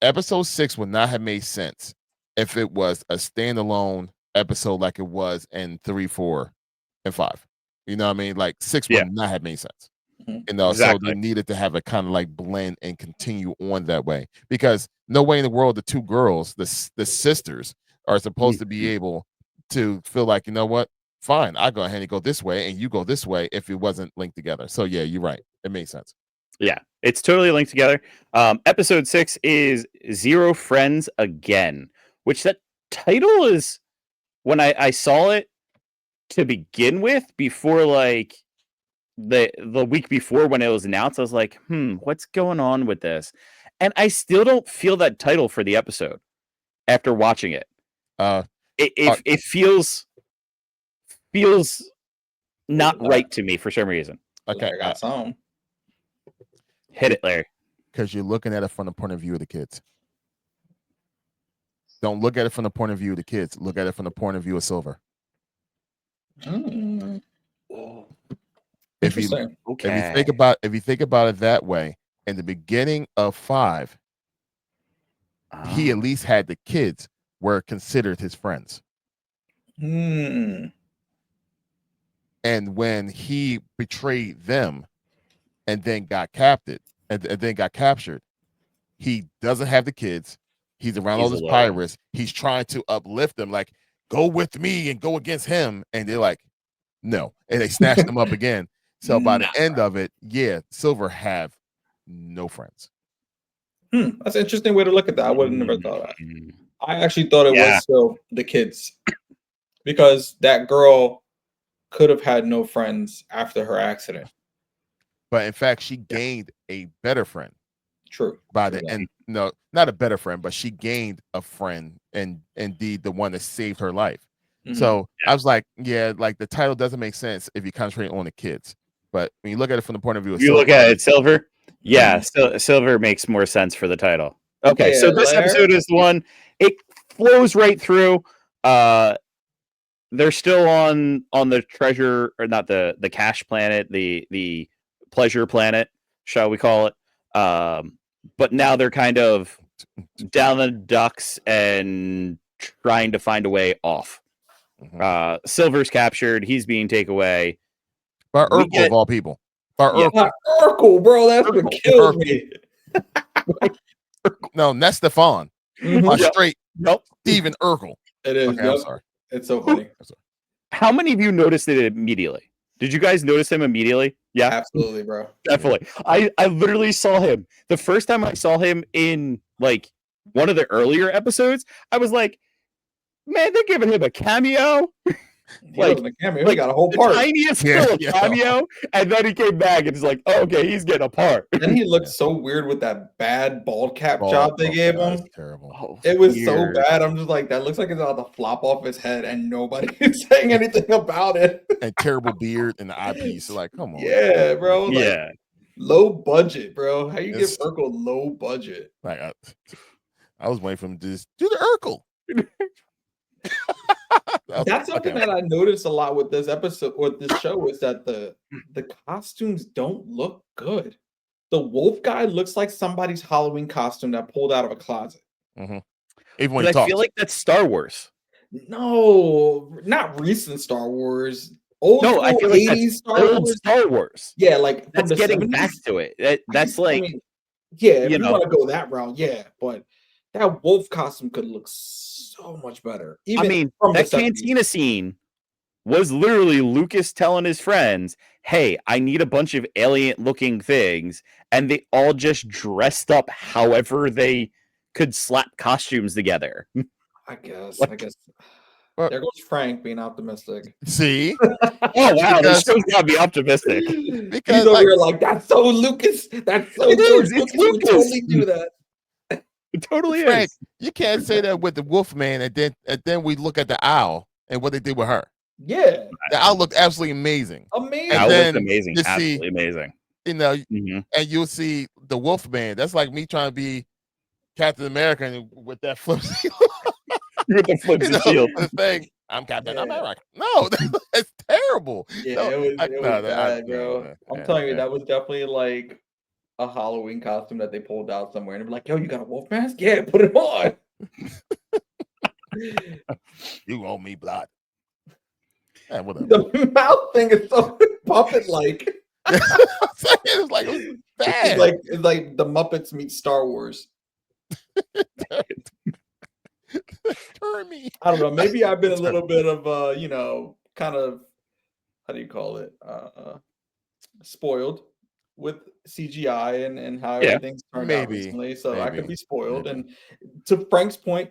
[SPEAKER 3] episode 6 would not have made sense if it was a standalone episode like it was in 3, 4, and 5. You know what I mean? Like 6 would not have made sense.
[SPEAKER 2] Mm-hmm.
[SPEAKER 3] You know, so they needed to have a kind of like blend and continue on that way, because no way in the world the two girls, the sisters, are supposed to be able to feel like, you know what, fine, I go ahead and go this way and you go this way if it wasn't linked together. So yeah, you're right. It made sense.
[SPEAKER 1] Yeah, it's totally linked together. Episode 6 is Zero Friends Again, which that title is, when I saw it to begin with, before like the week before when it was announced, I was like, what's going on with this? And I still don't feel that title for the episode after watching it. It feels not right to me for some reason.
[SPEAKER 3] Okay,
[SPEAKER 2] I got some.
[SPEAKER 1] Hit it, Larry.
[SPEAKER 3] because you're looking at it from the point of view of the kids. Don't look at it from the point of view of the kids. Look at it from the point of view of Silver.
[SPEAKER 2] Mm.
[SPEAKER 3] If you think about it that way, in the beginning of 5, he at least had the kids were considered his friends.
[SPEAKER 2] Hmm.
[SPEAKER 3] And when he betrayed them and then got captured, he doesn't have the kids. He's around all those pirates. He's trying to uplift them, like, go with me and go against him. And they're like, no. And they snatch them up again. So by the end of it, yeah, Silver have no friends.
[SPEAKER 2] That's an interesting way to look at that. I would have never thought of that. I actually thought it was still the kids, because that girl could have had no friends after her accident.
[SPEAKER 3] But in fact, she gained a better friend.
[SPEAKER 2] True.
[SPEAKER 3] By the end, no, not a better friend, but she gained a friend, and indeed the one that saved her life. So I was like, yeah, like the title doesn't make sense if you concentrate on the kids. But when you look at it from the point of view of
[SPEAKER 1] Silver, look at it, Silver. Yeah, Silver makes more sense for the title. Okay, so this episode is the one. It flows right through. They're still on the treasure, or not the cash planet, the pleasure planet, shall we call it? But now they're kind of down the ducks and trying to find a way off. Silver's captured. He's being taken away.
[SPEAKER 3] By Urkel, of all people. By
[SPEAKER 2] Urkel, bro. That's what killed me.
[SPEAKER 3] No, that's Stefan. Straight Stephen Urkel.
[SPEAKER 2] It is.
[SPEAKER 3] Okay, I'm sorry.
[SPEAKER 2] It's so funny.
[SPEAKER 1] How many of you noticed it immediately? Did you guys notice him immediately? Yeah,
[SPEAKER 2] absolutely, bro.
[SPEAKER 1] Definitely. I literally saw him the first time I saw him in like one of the earlier episodes. I was like, man, they're giving him a cameo.
[SPEAKER 2] Like a cameo. He got a whole part.
[SPEAKER 1] Tiniest little cameo, and then he came back and it's like, oh, okay, he's getting a part.
[SPEAKER 2] And he looked so weird with that bad bald cap job they gave him.
[SPEAKER 3] Terrible.
[SPEAKER 2] Oh, it was so bad. I'm just like, that looks like it's about to flop off his head, and nobody is saying anything about it.
[SPEAKER 3] And terrible beard and the eyepiece. Like, come on.
[SPEAKER 2] Yeah, bro. Like,
[SPEAKER 1] yeah.
[SPEAKER 2] Low budget, bro. How you get Urkel low budget?
[SPEAKER 3] Like, I was waiting for him to just do the Urkel.
[SPEAKER 2] That's something that I noticed a lot with this episode, with this show, is that the costumes don't look good. The wolf guy looks like somebody's Halloween costume that pulled out of a closet.
[SPEAKER 3] Even when
[SPEAKER 1] but I feel like that's Star Wars.
[SPEAKER 2] No, not recent Star Wars. Old
[SPEAKER 1] I feel like
[SPEAKER 2] 80s
[SPEAKER 1] that's old Star Wars.
[SPEAKER 2] Yeah, like
[SPEAKER 1] that's getting 70s. Back to it. That's like,
[SPEAKER 2] I mean, yeah, if you want to go that route, yeah, but that wolf costume could look so much better. Even
[SPEAKER 1] I mean, that cantina scene was literally Lucas telling his friends, hey, I need a bunch of alien-looking things, and they all just dressed up however they could slap costumes together.
[SPEAKER 2] I guess. There goes Frank being optimistic.
[SPEAKER 3] See?
[SPEAKER 1] Oh, wow, this show's got to be optimistic.
[SPEAKER 2] Because he's over here like, that's so Lucas. That's so Lucas. It's Lucas. Totally do that.
[SPEAKER 1] It totally
[SPEAKER 3] Frank,
[SPEAKER 1] is.
[SPEAKER 3] You can't say that with the Wolfman, and then we look at the owl and what they did with her.
[SPEAKER 2] Yeah,
[SPEAKER 3] the owl looked absolutely amazing.
[SPEAKER 2] Amazing.
[SPEAKER 1] Owl looked amazing. Absolutely amazing.
[SPEAKER 3] You know, and you'll see the Wolfman. That's like me trying to be Captain America with that flip shield.
[SPEAKER 1] With the flip shield
[SPEAKER 3] thing. I'm Captain America. No, that's terrible.
[SPEAKER 2] Yeah, no, it was bad, bro. I'm telling you, that was definitely like a Halloween costume that they pulled out somewhere, and they're like, "Yo, you got a wolf mask? Yeah, put it on."
[SPEAKER 3] You owe me blood. Yeah, whatever.
[SPEAKER 2] The mouth thing is so puppet-like.
[SPEAKER 3] It's like it bad.
[SPEAKER 2] It's like the Muppets meet Star Wars.
[SPEAKER 3] Turn me.
[SPEAKER 2] I don't know. Maybe I've been a little bit of kind of, how do you call it? Spoiled with CGI and how everything's turned out recently. So I could be spoiled. And to Frank's point,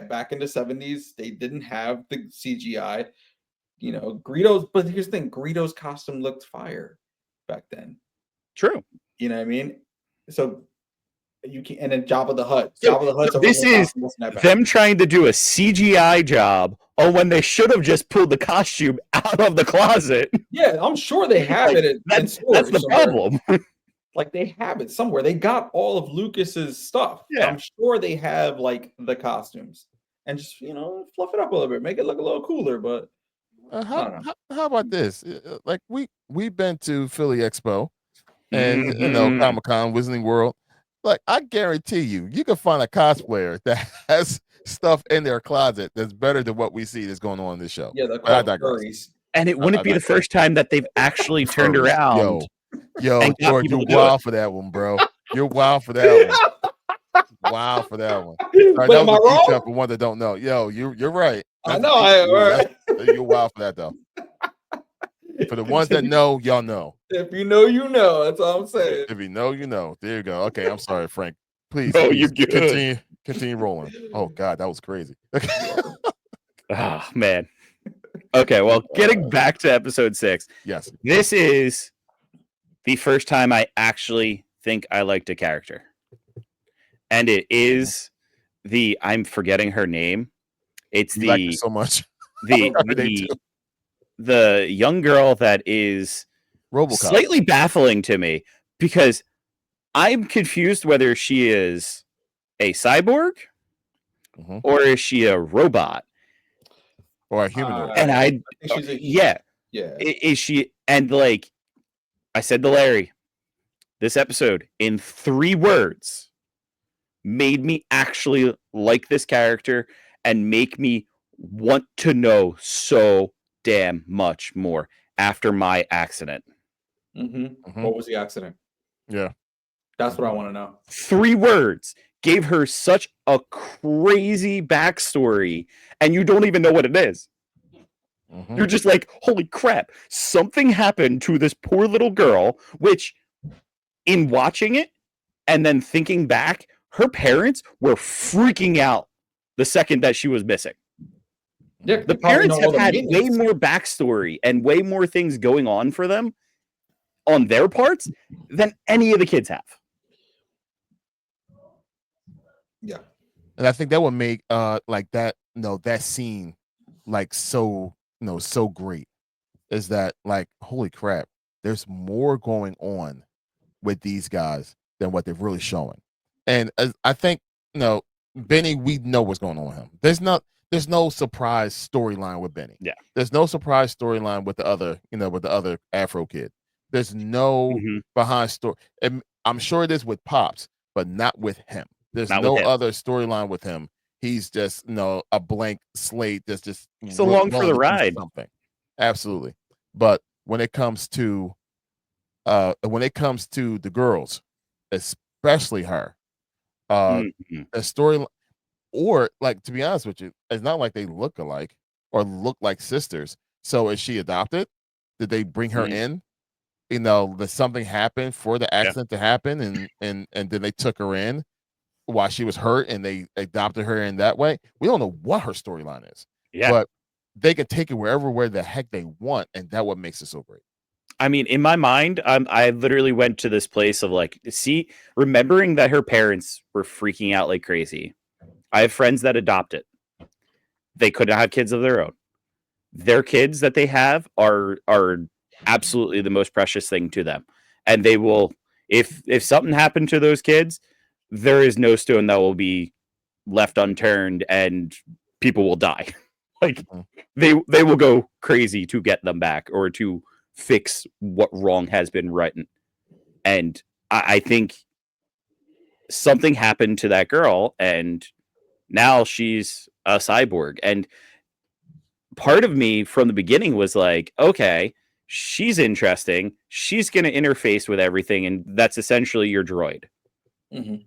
[SPEAKER 2] back in the 70s, they didn't have the CGI. You know, Greedo's, but here's the thing, Greedo's costume looked fire back then.
[SPEAKER 1] True.
[SPEAKER 2] You know what I mean? So you can, and then Jabba the Hutt.
[SPEAKER 1] This is them trying to do a CGI job when they should have just pulled the costume out of the closet.
[SPEAKER 2] Yeah, I'm sure they have it.
[SPEAKER 1] That's the problem.
[SPEAKER 2] like they have it somewhere. They got all of Lucas's stuff.
[SPEAKER 1] Yeah.
[SPEAKER 2] I'm sure they have like the costumes and just fluff it up a little bit, make it look a little cooler. But
[SPEAKER 3] how about this? Like we've been to Philly Expo and Comic Con, Wizarding World. Like I guarantee you can find a cosplayer that has stuff in their closet that's better than what we see that's going on in this show.
[SPEAKER 2] Yeah, they're called furries.
[SPEAKER 1] And it wouldn't be the first time that they've actually turned around.
[SPEAKER 3] Yo, George, you're wild for that one, bro. You're wild for that one. Wow for that one.
[SPEAKER 2] But am I wrong?
[SPEAKER 3] For one that don't know. Yo, you're right.
[SPEAKER 2] I know.
[SPEAKER 3] You're wild for that though. For the ones that know, y'all know.
[SPEAKER 2] If you know, you know. That's all I'm saying.
[SPEAKER 3] If you know, you know. There you go. Okay, I'm sorry, Frank. Please,
[SPEAKER 1] you're good.
[SPEAKER 3] Continue rolling. Oh God, that was crazy.
[SPEAKER 1] Oh man. Okay, well, getting back to episode 6.
[SPEAKER 3] Yes.
[SPEAKER 1] This is the first time I actually think I liked a character. And it is I'm forgetting her name. It's
[SPEAKER 3] you like her so much.
[SPEAKER 1] The young girl that is
[SPEAKER 3] RoboCop.
[SPEAKER 1] Slightly baffling to me because I'm confused whether she is a cyborg or is she a robot
[SPEAKER 3] or a humanoid.
[SPEAKER 1] And I think she's yeah. Is she? And like I said to Larry, this episode in 3 words made me actually like this character and make me want to know so damn much more after my accident.
[SPEAKER 2] What was the accident?
[SPEAKER 3] Yeah.
[SPEAKER 2] That's what I want to know.
[SPEAKER 1] 3 words gave her such a crazy backstory, and you don't even know what it is. You're just like, holy crap, something happened to this poor little girl, which in watching it and then thinking back, her parents were freaking out the second that she was missing.
[SPEAKER 2] Yeah,
[SPEAKER 1] the parents have had way more backstory and way more things going on for them on their parts than any of the kids have.
[SPEAKER 2] Yeah.
[SPEAKER 3] And I think that would make like that, that scene like so great is that like, holy crap, there's more going on with these guys than what they're really showing. And I think, Benny, we know what's going on with him. There's no surprise storyline with Benny.
[SPEAKER 1] Yeah.
[SPEAKER 3] There's no surprise storyline with the other Afro kid. There's no behind story. And I'm sure it is with Pops, but not with him. There's no other storyline with him. He's just, a blank slate that's just
[SPEAKER 1] so long for the ride.
[SPEAKER 3] Something. Absolutely. But when it comes to the girls, especially her, a story, or like, to be honest with you, it's not like they look alike or look like sisters. So is she adopted? Did they bring her in? Did something happen for the accident to happen, and then they took her in while she was hurt and they adopted her in that way? We don't know what her storyline is.
[SPEAKER 1] Yeah.
[SPEAKER 3] But they can take it where the heck they want, and that's what makes it so great.
[SPEAKER 1] I mean, in my mind, I literally went to this place of like, remembering that her parents were freaking out like crazy. I have friends that adopt it. They could not have kids of their own. Their kids that they have are absolutely the most precious thing to them. And they will, if something happened to those kids, there is no stone that will be left unturned and people will die. Like they will go crazy to get them back or to fix what wrong has been right. And I think something happened to that girl and now she's a cyborg. And part of me from the beginning was like, okay, she's interesting. She's going to interface with everything. And that's essentially your droid. And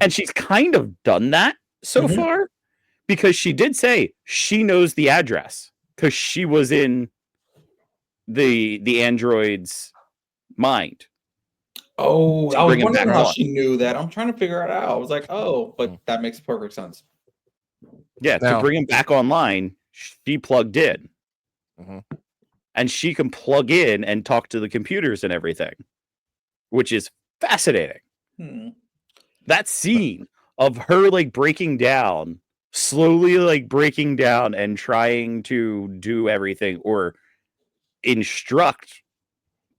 [SPEAKER 1] she's kind of done that so far because she did say she knows the address because she was in the android's mind.
[SPEAKER 2] Oh, I was wondering how she knew that. I'm trying to figure it out. I was like, oh, but that makes perfect sense.
[SPEAKER 1] Yeah, to bring him back online, she plugged in. And she can plug in and talk to the computers and everything, which is fascinating. That scene of her like slowly breaking down and trying to do everything or instruct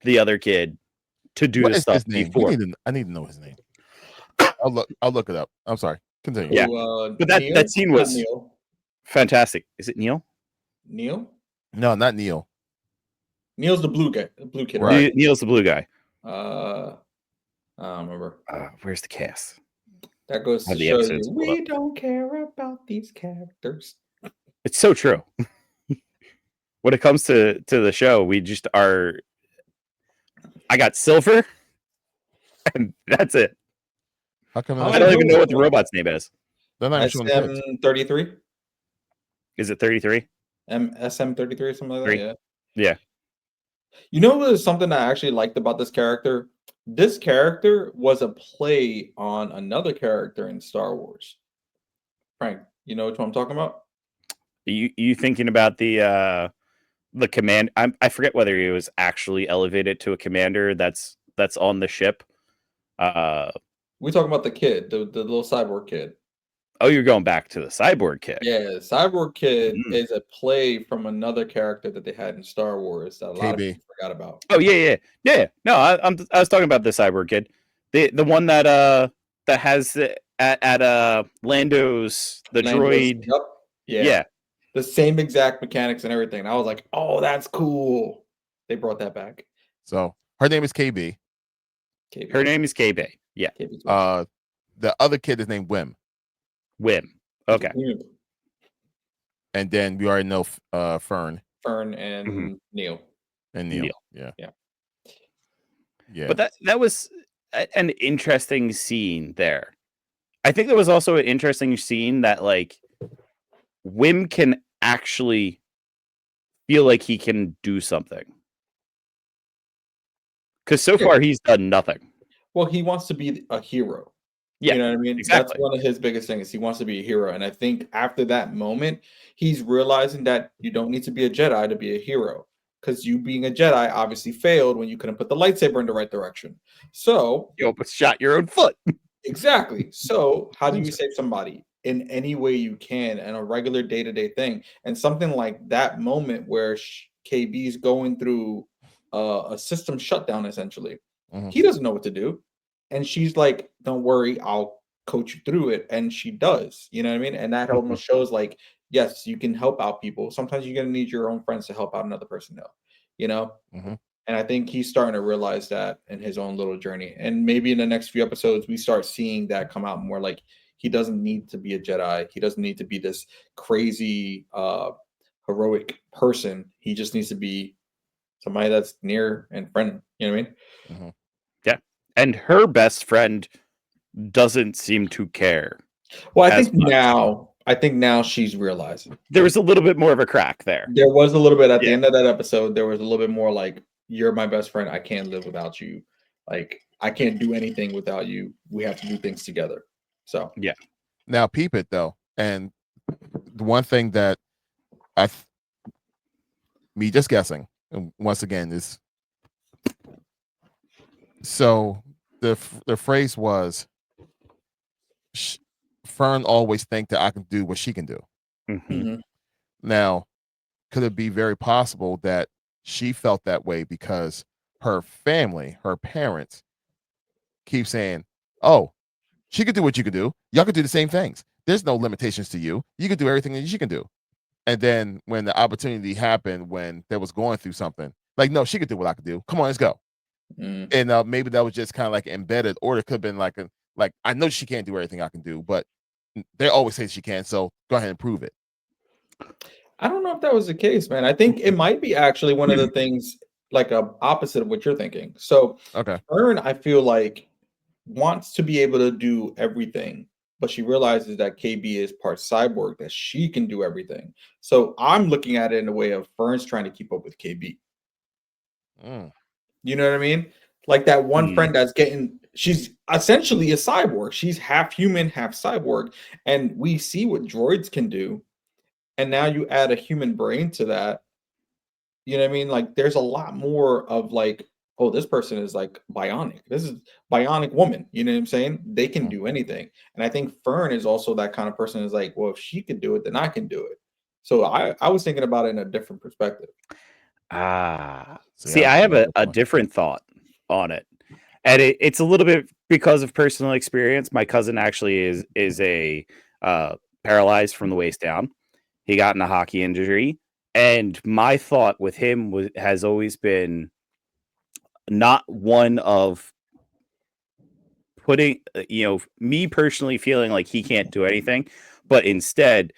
[SPEAKER 1] the other kid to do
[SPEAKER 3] What
[SPEAKER 1] the
[SPEAKER 3] is
[SPEAKER 1] stuff
[SPEAKER 3] his name?
[SPEAKER 1] before.
[SPEAKER 3] I need to know his name. I'll look it up. I'm sorry. Continue.
[SPEAKER 1] Yeah. But that
[SPEAKER 2] Neil?
[SPEAKER 1] scene
[SPEAKER 2] Not
[SPEAKER 1] was
[SPEAKER 2] Neil.
[SPEAKER 1] fantastic. Is it Neil?
[SPEAKER 2] Neil?
[SPEAKER 3] No, not Neil.
[SPEAKER 2] Neil's the blue guy, the blue kid,
[SPEAKER 3] Right.
[SPEAKER 2] right?
[SPEAKER 1] Neil's the blue guy.
[SPEAKER 2] I don't remember.
[SPEAKER 1] Where's the cast?
[SPEAKER 2] That goes to
[SPEAKER 1] Have the
[SPEAKER 2] show
[SPEAKER 1] episodes
[SPEAKER 2] you
[SPEAKER 1] pulled
[SPEAKER 2] we don't care about these characters.
[SPEAKER 1] It's so true. When it comes to the show, we just are. I got Silver, and that's it.
[SPEAKER 3] How come
[SPEAKER 2] Oh,
[SPEAKER 1] I don't even know what the robot's name is.
[SPEAKER 3] they're not even showing the kids?
[SPEAKER 2] SM33?
[SPEAKER 1] Is it 33?
[SPEAKER 2] SM33 or something like
[SPEAKER 1] Three.
[SPEAKER 2] that?
[SPEAKER 1] Yeah.
[SPEAKER 2] You know, there's something I actually liked about this character. This character was a play on another character in Star Wars. Frank, you know which one I'm talking about?
[SPEAKER 1] You thinking about the command? I forget whether he was actually elevated to a commander. That's on the ship.
[SPEAKER 2] We're talking about the kid, the little cyborg kid.
[SPEAKER 1] Oh, you're going back to the cyborg kid.
[SPEAKER 2] Yeah, Cyborg Kid is a play from another character that they had in Star Wars that a lot of
[SPEAKER 3] KB.
[SPEAKER 2] people forgot about.
[SPEAKER 1] Oh yeah. No, I was talking about the cyborg kid, the one that has at Lando's droid.
[SPEAKER 2] Yep.
[SPEAKER 1] Yeah.
[SPEAKER 2] The same exact mechanics and everything. And I was like, oh, that's cool. They brought that back.
[SPEAKER 3] So her name is KB.
[SPEAKER 1] Her name is KB. Yeah.
[SPEAKER 2] KB.
[SPEAKER 3] The other kid is named Wim.
[SPEAKER 1] Wim. Okay.
[SPEAKER 3] And then we already know Fern.
[SPEAKER 2] Fern and Neil.
[SPEAKER 3] And Neil.
[SPEAKER 2] Yeah.
[SPEAKER 1] But that was an interesting scene there. I think there was also an interesting scene that like Wim can actually feel like he can do something. Because so far he's done nothing.
[SPEAKER 2] Well, he wants to be a hero.
[SPEAKER 1] Yeah,
[SPEAKER 2] you know what I mean?
[SPEAKER 1] exactly.
[SPEAKER 2] That's one of his biggest things. He wants to be a hero. And I think after that moment, he's realizing that you don't need to be a Jedi to be a hero. Because you being a Jedi obviously failed when you couldn't put the lightsaber in the right direction. So
[SPEAKER 1] you almost shot your own foot.
[SPEAKER 2] Exactly. So how do you save somebody? In any way you can, and a regular day-to-day thing. And something like that moment where KB's going through a system shutdown, essentially. He doesn't know what to do. And she's like, don't worry, I'll coach you through it. And she does, you know what I mean? And that almost shows like, yes, you can help out people. Sometimes you're going to need your own friends to help out another person, though, you know? And I think he's starting to realize that in his own little journey. And maybe in the next few episodes, we start seeing that come out more. Like, he doesn't need to be a Jedi. He doesn't need to be this crazy, heroic person. He just needs to be somebody that's near and friendly. You know what I mean?
[SPEAKER 1] Yeah. And her best friend doesn't seem to care.
[SPEAKER 2] Well, I think now she's realizing.
[SPEAKER 1] There was a little bit more of a crack there.
[SPEAKER 2] There was a little bit at the end of that episode. There was a little bit more like, you're my best friend. I can't live without you. Like, I can't do anything without you. We have to do things together. So,
[SPEAKER 1] yeah.
[SPEAKER 3] Now, peep it, though. And the one thing that me just guessing, and once again, is so the phrase was, Fern always think that I can do what she can do. Now, could it be very possible that she felt that way because her family, her parents, keep saying, oh, she could do what you could do. Y'all could do the same things. There's no limitations to you. You could do everything that she can do. And then when the opportunity happened, when they was going through something, like, no, she could do what I could do. Come on, let's go. And maybe that was just kind of like embedded, or it could have been like I know she can't do everything I can do, but they always say she can. So go ahead and prove it.
[SPEAKER 2] I don't know if that was the case, man. I think it might be actually one of the things like a opposite of what you're thinking. So Fern, I feel like, wants to be able to do everything, but she realizes that KB is part cyborg, that she can do everything. So I'm looking at it in a way of Fern's trying to keep up with KB. You know what I mean? Like that one friend that's she's essentially a cyborg. She's half human, half cyborg. And we see what droids can do. And now you add a human brain to that. You know what I mean? Like, there's a lot more of like, oh, this person is like bionic. This is bionic woman. You know what I'm saying? They can do anything. And I think Fern is also that kind of person, is like, well, if she could do it, then I can do it. So I was thinking about it in a different perspective.
[SPEAKER 1] See, I have a different thought on it. And it's a little bit because of personal experience. My cousin actually is a paralyzed from the waist down. He got in a hockey injury, and my thought with him has always been not one of putting, me personally feeling like he can't do anything, but instead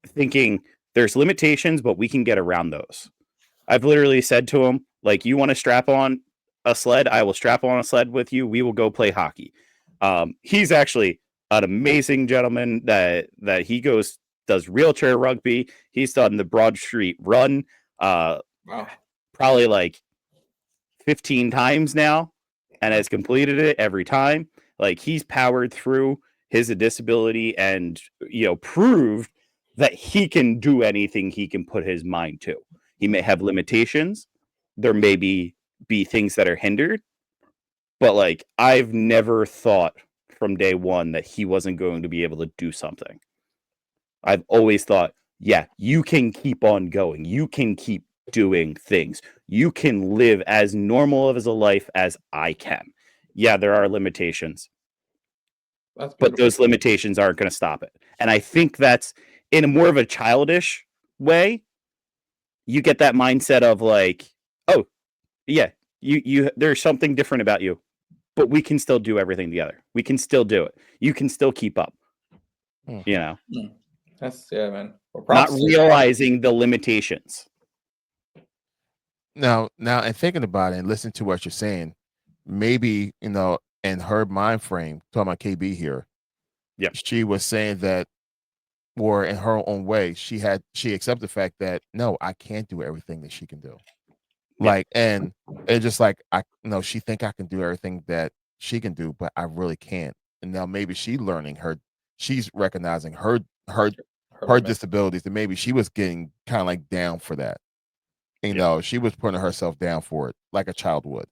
[SPEAKER 1] thinking there's limitations, but we can get around those. I've literally said to him, like, you want to strap on a sled? I will strap on a sled with you. We will go play hockey. He's actually an amazing gentleman that he does wheelchair rugby. He's done the Broad Street Run
[SPEAKER 2] Wow.
[SPEAKER 1] probably like 15 times now and has completed it every time. Like, he's powered through his disability and, proved that he can do anything he can put his mind to. He may have limitations. There may be things that are hindered, but like, I've never thought from day one that he wasn't going to be able to do something. I've always thought, yeah, you can keep on going. You can keep doing things. You can live as normal of as a life as I can. Yeah, there are limitations, but those limitations aren't going to stop it. And I think that's in a more of a childish way. You get that mindset of like, oh, yeah, you there's something different about you, but we can still do everything together. We can still do it. You can still keep up.
[SPEAKER 2] That's man.
[SPEAKER 1] Not realizing the limitations.
[SPEAKER 3] Now, and thinking about it and listening to what you're saying, maybe, in her mind frame, talking about KB here,
[SPEAKER 1] yeah,
[SPEAKER 3] she was saying that, or in her own way, she accepted the fact that, no, I can't do everything that she can do.
[SPEAKER 1] Yeah.
[SPEAKER 3] Like, and it's just like, she think I can do everything that she can do, but I really can't. And now maybe she's recognizing her disabilities, and maybe she was getting kind of like down for that. She was putting herself down for it like a child would.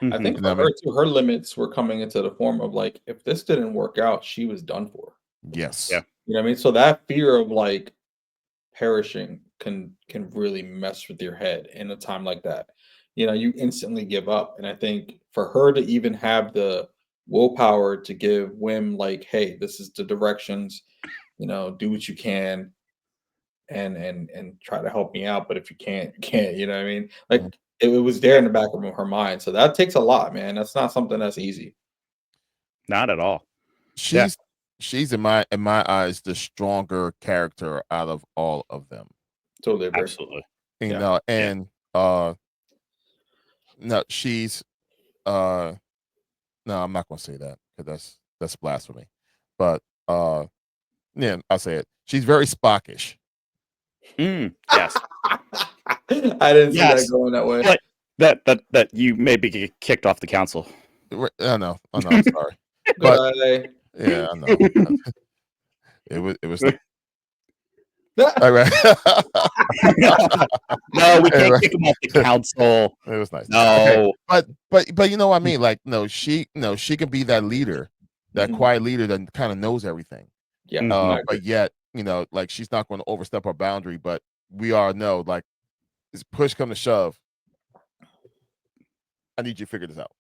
[SPEAKER 2] I think for her too, her limits were coming into the form of like, if this didn't work out, she was done for.
[SPEAKER 3] Yes.
[SPEAKER 1] Yeah.
[SPEAKER 2] You know what I mean? So that fear of like perishing can really mess with your head in a time like that. You instantly give up. And I think for her to even have the willpower to give Wim like, hey, this is the directions, do what you can and try to help me out. But if you can't, you can't, you know what I mean? Like, it was there in the back of her mind. So that takes a lot, man. That's not something that's easy.
[SPEAKER 1] Not at all.
[SPEAKER 3] She's in my eyes the stronger character out of all of them.
[SPEAKER 2] Totally agree.
[SPEAKER 1] Absolutely.
[SPEAKER 3] And no, she's no, I'm not gonna say that because that's blasphemy. But yeah, I'll say it. She's very Spockish.
[SPEAKER 1] Yes.
[SPEAKER 2] I didn't see that going that way.
[SPEAKER 1] But that you maybe get kicked off the council.
[SPEAKER 3] I know. I'm sorry. But yeah, I know. It was. All right.
[SPEAKER 1] No, we can't kick him off the council.
[SPEAKER 3] It was nice.
[SPEAKER 1] No,
[SPEAKER 3] okay. But you know what I mean? Like, no, she can be that leader, that quiet leader that kind of knows everything.
[SPEAKER 2] Yeah.
[SPEAKER 3] But yet, like, she's not going to overstep her boundary. But we all know, like, is push come to shove, I need you to figure this out.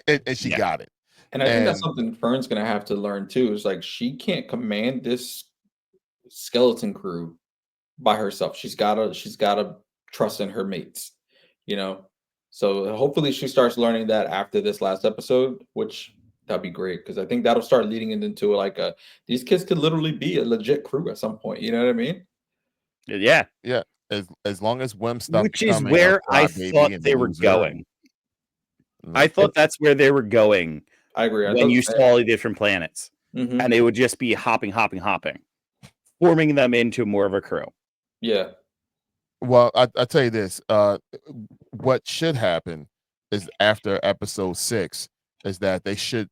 [SPEAKER 3] and she got it.
[SPEAKER 2] And I think that's something Fern's gonna have to learn too. Is like, she can't command this skeleton crew by herself. She's gotta trust in her mates, So hopefully she starts learning that after this last episode, which that'd be great, because I think that'll start leading into like these kids could literally be a legit crew at some point. You know what I mean?
[SPEAKER 1] Yeah.
[SPEAKER 3] As long as Wim stops,
[SPEAKER 1] which is where I thought they were going. I thought that's where they were going.
[SPEAKER 2] I agree.
[SPEAKER 1] When you saw all the different planets, and they would just be hopping, forming them into more of a crew.
[SPEAKER 2] Yeah.
[SPEAKER 3] Well, I tell you this. What should happen is after episode 6 is that they should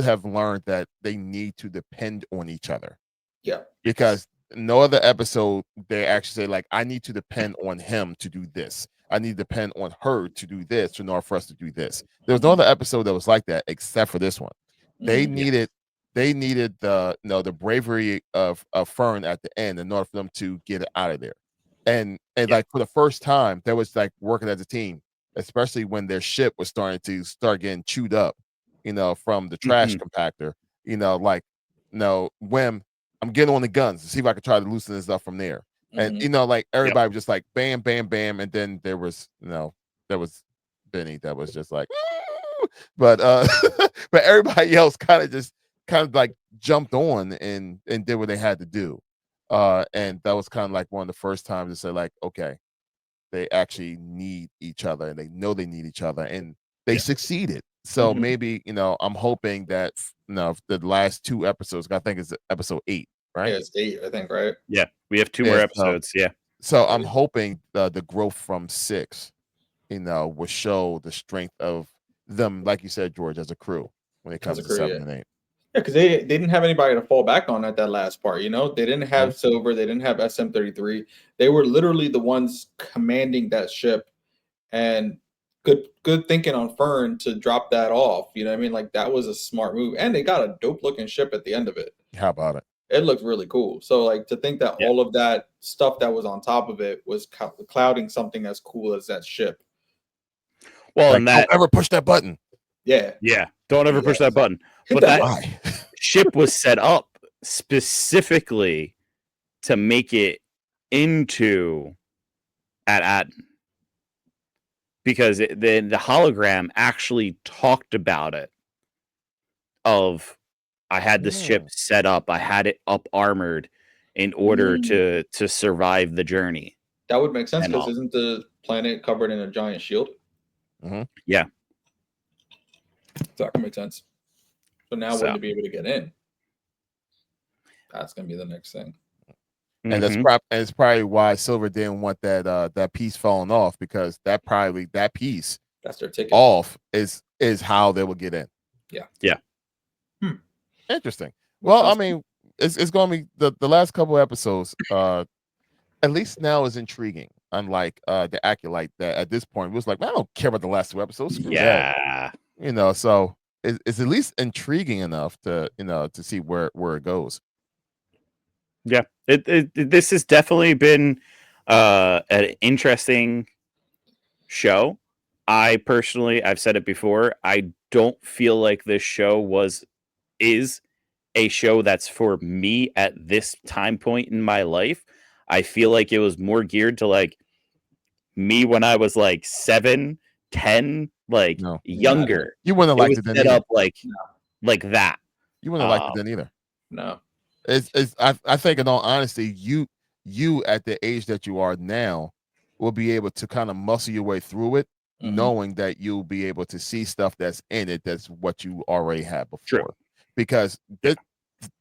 [SPEAKER 3] have learned that they need to depend on each other.
[SPEAKER 2] Yeah.
[SPEAKER 3] Because no other episode they actually say, like, I need to depend on him to do this. I need to depend on her to do this in order for us to do this. There was no other episode that was like that except for this one. They needed the bravery of Fern at the end in order for them to get it out of there. And like, for the first time, there was like working as a team. especially when their ship was starting to getting chewed up, from the trash compactor. Like, Wim, I'm getting on the guns to see if I could try to loosen this up from there. And like everybody was just like bam, bam, bam, and then there was Benny that was just like, but but everybody else kind of like jumped on and did what they had to do. And that was kind of like one of the first times to say like, okay, they actually need each other and they know they need each other, and they succeeded. So maybe, I'm hoping that the last 2 episodes, I think it's episode 8, right?
[SPEAKER 2] Yeah, it's 8, I think, right?
[SPEAKER 1] Yeah, we have 2 more episodes.
[SPEAKER 3] So I'm hoping the growth from 6, will show the strength of them, like you said, George, as a crew when it comes to 7 and 8.
[SPEAKER 2] Yeah, because they didn't have anybody to fall back on at that last part. They didn't have Silver, they didn't have SM-33. They were literally the ones commanding that ship, and good thinking on Fern to drop that off. You know what I mean? Like, that was a smart move, and they got a dope looking ship at the end of it.
[SPEAKER 3] How about it?
[SPEAKER 2] It looked really cool. So, like, to think that all of that stuff that was on top of it was clouding something as cool as that ship.
[SPEAKER 1] Well,
[SPEAKER 3] like,
[SPEAKER 1] and that,
[SPEAKER 3] don't ever push that button.
[SPEAKER 2] Yeah,
[SPEAKER 1] don't ever push that button. But that ship was set up specifically to make it into at Aden, because the hologram actually talked about it. Of, I had this ship set up, I had it up armored in order to survive the journey.
[SPEAKER 2] That would make sense, because isn't the planet covered in a giant shield?
[SPEAKER 1] Yeah.
[SPEAKER 2] So that can make sense. So now when to be able to get in? That's gonna be the next thing.
[SPEAKER 3] And it's probably why Silver didn't want that piece falling off, because that piece
[SPEAKER 2] that's their ticket
[SPEAKER 3] off is how they will get in.
[SPEAKER 2] Yeah.
[SPEAKER 3] Interesting. Well, I mean, it's going to be the last couple episodes. At least now is intriguing. Unlike the Acolyte, that at this point was like, I don't care about the last 2 episodes. So it's at least intriguing enough to to see where it goes.
[SPEAKER 1] Yeah, this has definitely been an interesting show. I personally, I've said it before, I don't feel like this show is a show that's for me at this time point in my life. I feel like it was more geared to like me when I was like 7, 10, like younger.
[SPEAKER 3] You wouldn't have liked it then
[SPEAKER 1] set
[SPEAKER 3] either.
[SPEAKER 1] up like that.
[SPEAKER 3] You wouldn't have liked it then either.
[SPEAKER 2] No.
[SPEAKER 3] I think, in all honesty, you at the age that you are now will be able to kind of muscle your way through it, knowing that you'll be able to see stuff that's in it that's what you already had before.
[SPEAKER 1] True.
[SPEAKER 3] Because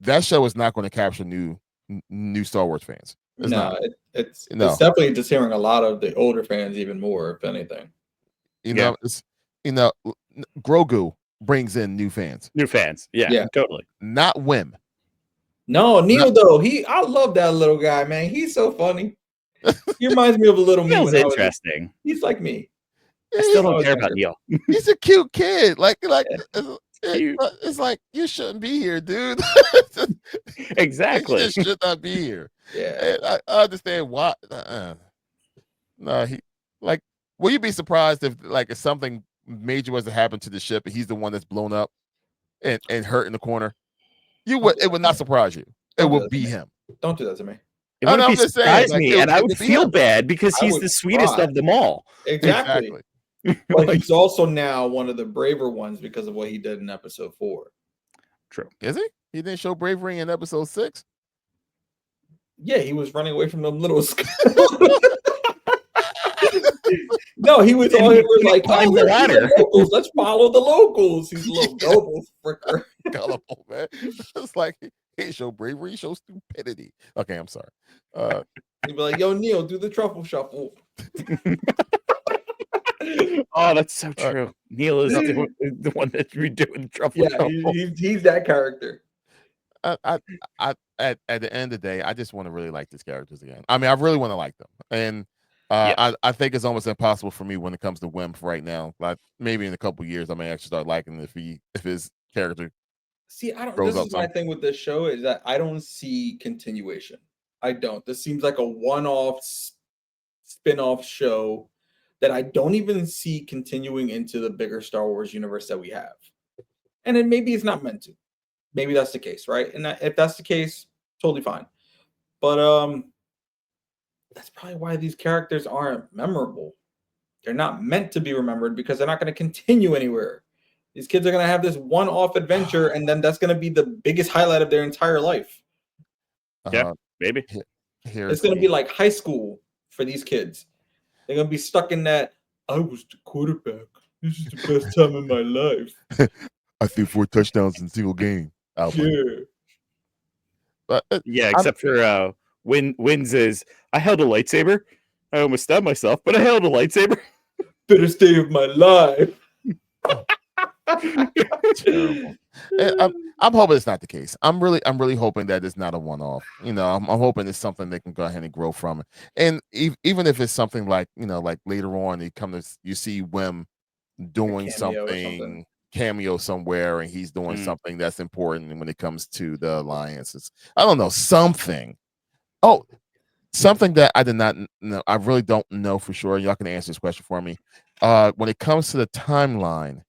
[SPEAKER 3] that show is not going to capture new Star Wars fans.
[SPEAKER 2] It's definitely just hearing a lot of the older fans even more, if anything.
[SPEAKER 3] Grogu brings in new fans.
[SPEAKER 1] Yeah, totally.
[SPEAKER 3] Not Wim.
[SPEAKER 2] No, Neil though, I love that little guy, man. He's so funny. He reminds me of a little me.
[SPEAKER 1] Neil's interesting.
[SPEAKER 2] He's like me.
[SPEAKER 1] I still don't care about Neil.
[SPEAKER 3] He's a cute kid. It's like, you shouldn't be here, dude.
[SPEAKER 1] Exactly.
[SPEAKER 3] You should not be here.
[SPEAKER 2] Yeah,
[SPEAKER 3] and I understand why. No, will you be surprised if something major was to happen to the ship and he's the one that's blown up and hurt in the corner? It would not surprise you. It would be him.
[SPEAKER 2] Don't do that to me.
[SPEAKER 1] It would surprise me, and I would feel bad because he's the sweetest of them all.
[SPEAKER 2] Exactly. But he's also now one of the braver ones because of what he did in episode 4.
[SPEAKER 1] True.
[SPEAKER 3] Is he? He didn't show bravery in episode 6?
[SPEAKER 2] Yeah, he was running away from them little No, he was all like,
[SPEAKER 1] climb the ladder.
[SPEAKER 2] Let's follow the locals. He's a little gullible fricker.
[SPEAKER 3] Gullible, man. It's like he showed bravery, he showed stupidity. Okay, I'm sorry.
[SPEAKER 2] He'd be like, yo, Neil, do the truffle shuffle.
[SPEAKER 1] Oh, that's so true. Neil is the one that's redoing the truffle shuffle.
[SPEAKER 2] He's that character.
[SPEAKER 3] At the end of the day, I just want to really like these characters again. I mean, I really want to like them. And I think it's almost impossible for me when it comes to Wim right now. Like, maybe in a couple years, I may actually start liking him if his character.
[SPEAKER 2] See, this is my thing with this show is that I don't see continuation. I don't. This seems like a one-off spin-off show that I don't even see continuing into the bigger Star Wars universe that we have. And then maybe it's not meant to. Maybe that's the case, right? And if that's the case, totally fine. But that's probably why these characters aren't memorable. They're not meant to be remembered because they're not going to continue anywhere. These kids are going to have this one-off adventure, and then that's going to be the biggest highlight of their entire life.
[SPEAKER 1] Yeah, maybe.
[SPEAKER 2] It's going to be like high school for these kids. They're going to be stuck in that, I was the quarterback. This is the best time of my life.
[SPEAKER 3] I threw 4 touchdowns in a single game.
[SPEAKER 2] Yeah.
[SPEAKER 3] But,
[SPEAKER 1] yeah, except for Wins is, I held a lightsaber. I almost stabbed myself, but I held a lightsaber.
[SPEAKER 2] Best day of my life.
[SPEAKER 3] Terrible. I'm hoping it's not the case. I'm really hoping that it's not a one-off. I'm hoping it's something they can go ahead and grow from. And even if it's something like like later on you see Wim doing something cameo somewhere, and he's doing something that's important when it comes to the alliances. I don't know, something. Oh, something that I did not know. I really don't know for sure. Y'all can answer this question for me. When it comes to the timeline,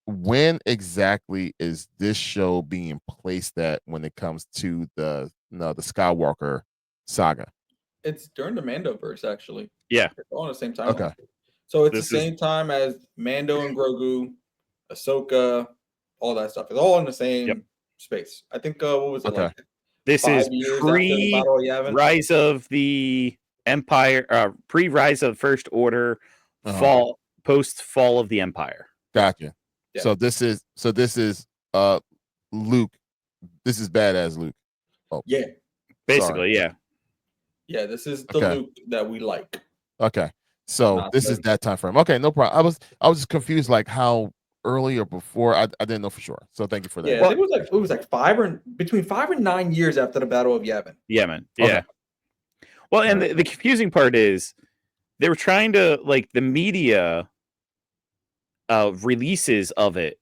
[SPEAKER 3] when exactly is this show being placed at when it comes to the Skywalker saga?
[SPEAKER 2] It's during the Mandoverse, actually.
[SPEAKER 1] Yeah.
[SPEAKER 2] It's all at the same time.
[SPEAKER 3] Okay.
[SPEAKER 2] So it's the same time as Mando and Grogu, Ahsoka, all that stuff. It's all in the same space. I think, what was it like?
[SPEAKER 1] This is pre-Rise of the Empire, pre-Rise of First Order, post-fall of the Empire.
[SPEAKER 3] Gotcha. Yeah. So this is Luke. This is badass Luke.
[SPEAKER 2] Oh. Yeah.
[SPEAKER 1] Basically, yeah.
[SPEAKER 2] Yeah, this is the Luke that we like.
[SPEAKER 3] Okay. So this is that time frame. Okay, no problem. I was just confused, like how early or before. I didn't know for sure. So thank you for that.
[SPEAKER 2] Yeah, well, it was like between 5 and 9 years after the Battle of Yavin.
[SPEAKER 1] Yemen. Yeah. Okay. Well, and the confusing part is they were trying to, like, the media releases of it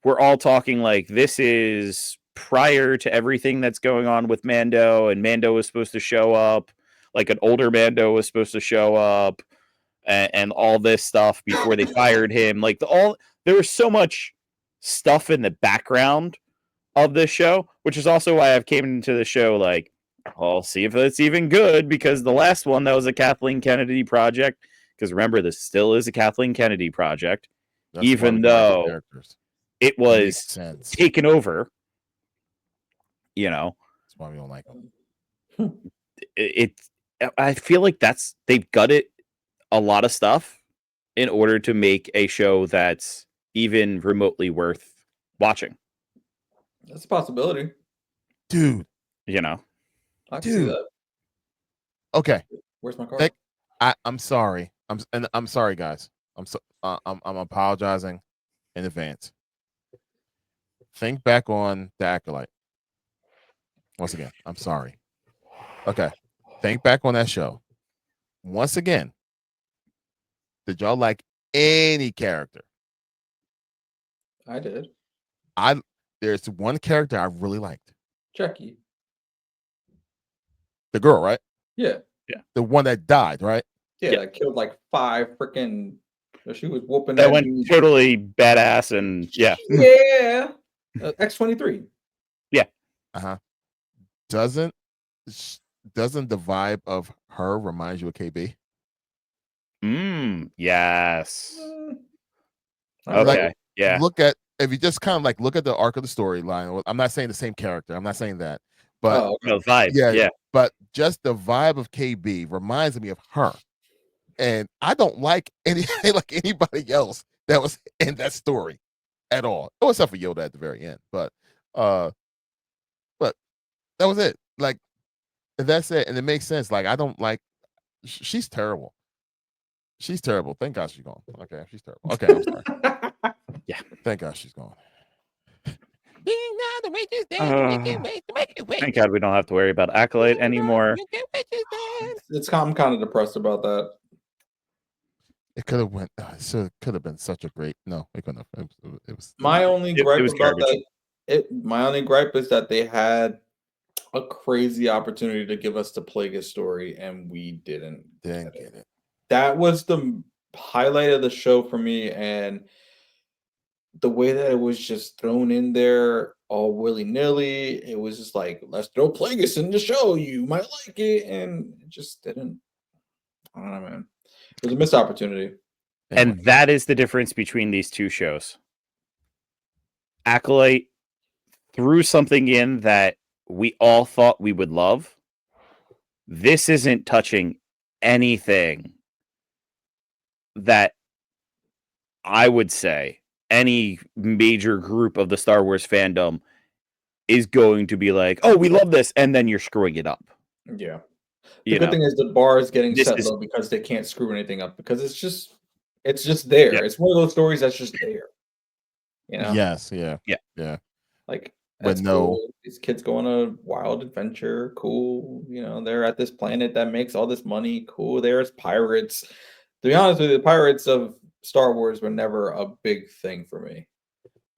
[SPEAKER 1] we're all talking like this is prior to everything that's going on with Mando, and Mando was supposed to show up, like an older Mando was supposed to show up, and all this stuff before they fired him. Like there was so much stuff in the background of this show, which is also why I've came into the show like, I'll see if it's even good, because the last one, that was a Kathleen Kennedy project. Because remember, this still is a Kathleen Kennedy project, even though it was taken over. You know,
[SPEAKER 3] that's why we don't like them.
[SPEAKER 1] I feel like they've gutted a lot of stuff in order to make a show that's even remotely worth watching.
[SPEAKER 2] That's a possibility,
[SPEAKER 3] dude.
[SPEAKER 1] You know,
[SPEAKER 2] I can see that.
[SPEAKER 3] Okay,
[SPEAKER 2] where's my card?
[SPEAKER 3] I'm sorry. I'm sorry, guys. I'm apologizing in advance. Think back on The Acolyte. Once again, I'm sorry. Okay, think back on that show. Once again, did y'all like any character?
[SPEAKER 2] I did.
[SPEAKER 3] There's one character I really liked.
[SPEAKER 2] Jackie.
[SPEAKER 3] The girl, right?
[SPEAKER 2] Yeah.
[SPEAKER 1] Yeah.
[SPEAKER 3] The one that died, right?
[SPEAKER 2] Yeah, that killed like 5 freaking. She was whooping
[SPEAKER 1] that went dude. Totally badass, and yeah.
[SPEAKER 2] Yeah. X-23.
[SPEAKER 3] Yeah. Doesn't the vibe of her remind you of KB?
[SPEAKER 1] Yes.
[SPEAKER 3] Okay. Like, yeah. If you just kind of like look at the arc of the storyline. I'm not saying the same character. I'm not saying that. But
[SPEAKER 1] no vibe. Yeah.
[SPEAKER 3] But just the vibe of KB reminds me of her. And I don't like anybody else that was in that story at all. Oh, except for Yoda at the very end. But that was it. Like, that's it. And it makes sense. Like, I don't like, she's terrible. She's terrible. Thank God she's gone. Okay, she's terrible. Okay, I'm sorry.
[SPEAKER 1] Yeah.
[SPEAKER 3] Thank God she's gone.
[SPEAKER 1] Thank God we don't have to worry about Acolyte anymore.
[SPEAKER 2] I'm kind of depressed about that.
[SPEAKER 3] It could have went. So it could have been such a great. No, it couldn't have. It was.
[SPEAKER 2] My only gripe about that. My only gripe is that they had a crazy opportunity to give us the Plagueis story, and we didn't
[SPEAKER 3] get it.
[SPEAKER 2] that was the highlight of the show for me, and the way that it was just thrown in there all willy-nilly, it was just like, "Let's throw Plagueis in the show, you might like it," and it just didn't. I don't know, man. It was a missed opportunity.
[SPEAKER 3] Anyway.
[SPEAKER 1] And that is the difference between these two shows. Acolyte threw something in that we all thought we would love. This isn't touching anything that I would say any major group of the Star Wars fandom is going to be like, "Oh, we love this," and then you're screwing it up.
[SPEAKER 2] Yeah. The good thing is the bar is getting
[SPEAKER 1] This
[SPEAKER 2] set
[SPEAKER 1] is-
[SPEAKER 2] low because they can't screw anything up because it's just there.
[SPEAKER 1] Yeah.
[SPEAKER 2] It's one of those stories that's just there. You know?
[SPEAKER 3] Yes, yeah.
[SPEAKER 2] Like,
[SPEAKER 3] But
[SPEAKER 2] that's
[SPEAKER 3] no.
[SPEAKER 2] cool. These kids go on a wild adventure. Cool. You know, they're at this planet that makes all this money. Cool. There's pirates. To be honest with you, the pirates of Star Wars were never a big thing for me.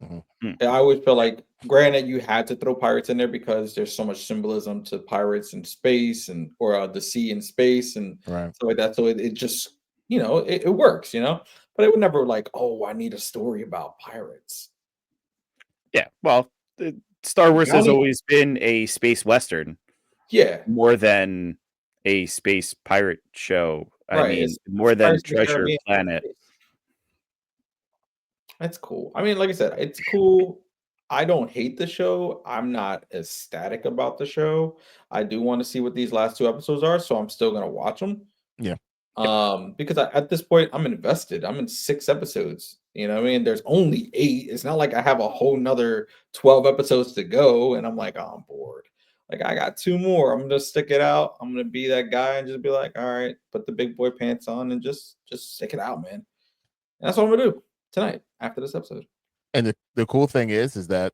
[SPEAKER 3] Mhm.
[SPEAKER 2] I always feel like, granted, you had to throw pirates in there because there's so much symbolism to pirates in space and or the sea in space and
[SPEAKER 3] Right.
[SPEAKER 2] stuff like that. So it just, you know, it works, you know. But it would never like, oh, I need a story about pirates.
[SPEAKER 1] Yeah, well, Star Wars has
[SPEAKER 2] Bounty-
[SPEAKER 1] always been a space western
[SPEAKER 2] Yeah,
[SPEAKER 1] more than a space pirate show. I
[SPEAKER 2] right.
[SPEAKER 1] mean,
[SPEAKER 2] It's
[SPEAKER 1] more than
[SPEAKER 2] Pirates of the
[SPEAKER 1] Treasure
[SPEAKER 2] Caribbean.
[SPEAKER 1] Planet.
[SPEAKER 2] That's cool. I mean, like I said, it's cool. I don't hate the show. I'm not ecstatic about the show. I do want to see what these last 2 episodes are, so I'm still gonna watch them.
[SPEAKER 3] Yeah.
[SPEAKER 2] Because at this point, I'm invested. I'm in 6 episodes. You know what I mean? There's only 8. It's not like I have a whole nother 12 episodes to go, and I'm like, oh, I'm bored. Like, I got 2 more. I'm gonna stick it out. I'm gonna be that guy and just be like, all right, put the big boy pants on and just stick it out, man. And that's what I'm gonna do tonight after this episode.
[SPEAKER 3] And the cool thing is that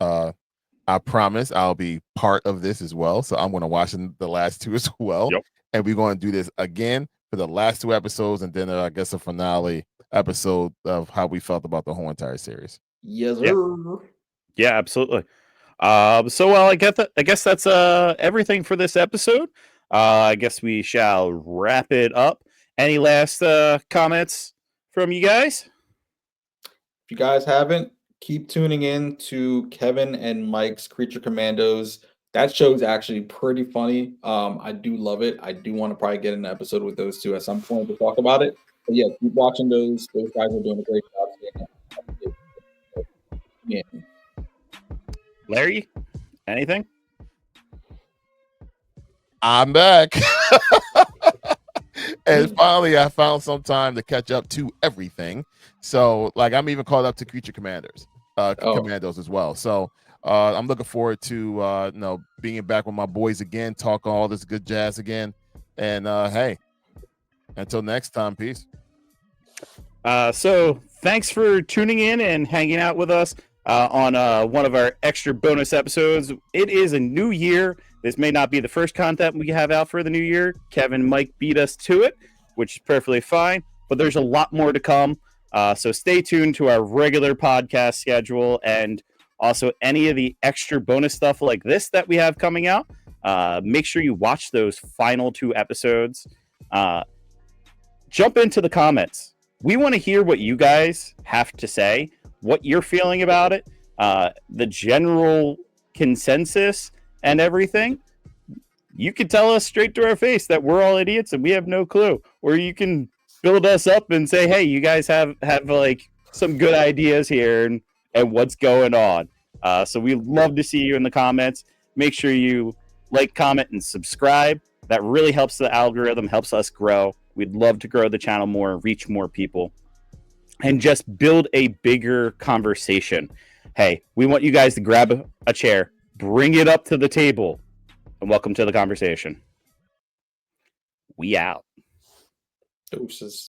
[SPEAKER 3] I promise I'll be part of this as well. So I'm going to watch the last 2 as well.
[SPEAKER 1] Yep.
[SPEAKER 3] And we're going to do this again for the last 2 episodes, and then I guess a finale episode of how we felt about the whole entire series.
[SPEAKER 2] Yes,
[SPEAKER 1] Yep.
[SPEAKER 2] sir.
[SPEAKER 1] Yeah, absolutely. So well, I guess that's everything for this episode. I guess we shall wrap it up. Any last comments from you guys?
[SPEAKER 2] If you guys haven't, keep tuning in to Kevin and Mike's Creature Commandos. That show's actually pretty funny. I do love it. I do want to probably get an episode with those 2 at some point to talk about it. But yeah, keep watching those. Those guys are doing a great job. Yeah.
[SPEAKER 1] Larry, anything?
[SPEAKER 3] I'm back. And finally, I found some time to catch up to everything. So, like, I'm even caught up to Creature Commandos as well. So, I'm looking forward to being back with my boys again, talking all this good jazz again. And hey, until next time, peace.
[SPEAKER 1] So thanks for tuning in and hanging out with us on one of our extra bonus episodes. It is a new year. This may not be the first content we have out for the new year. Kevin and Mike beat us to it, which is perfectly fine, but there's a lot more to come. So stay tuned to our regular podcast schedule and also any of the extra bonus stuff like this that we have coming out. Make sure you watch those final 2 episodes. Jump into the comments. We want to hear what you guys have to say, what you're feeling about it, the general consensus and everything. You can tell us straight to our face that we're all idiots and we have no clue. Or you can build us up and say, hey, you guys have like some good ideas here and what's going on. So we'd love to see you in the comments. Make sure you like, comment, and subscribe. That really helps the algorithm, helps us grow. We'd love to grow the channel more, reach more people, and just build a bigger conversation. Hey, we want you guys to grab a chair, bring it up to the table, and welcome to the conversation. We out.
[SPEAKER 2] Doses.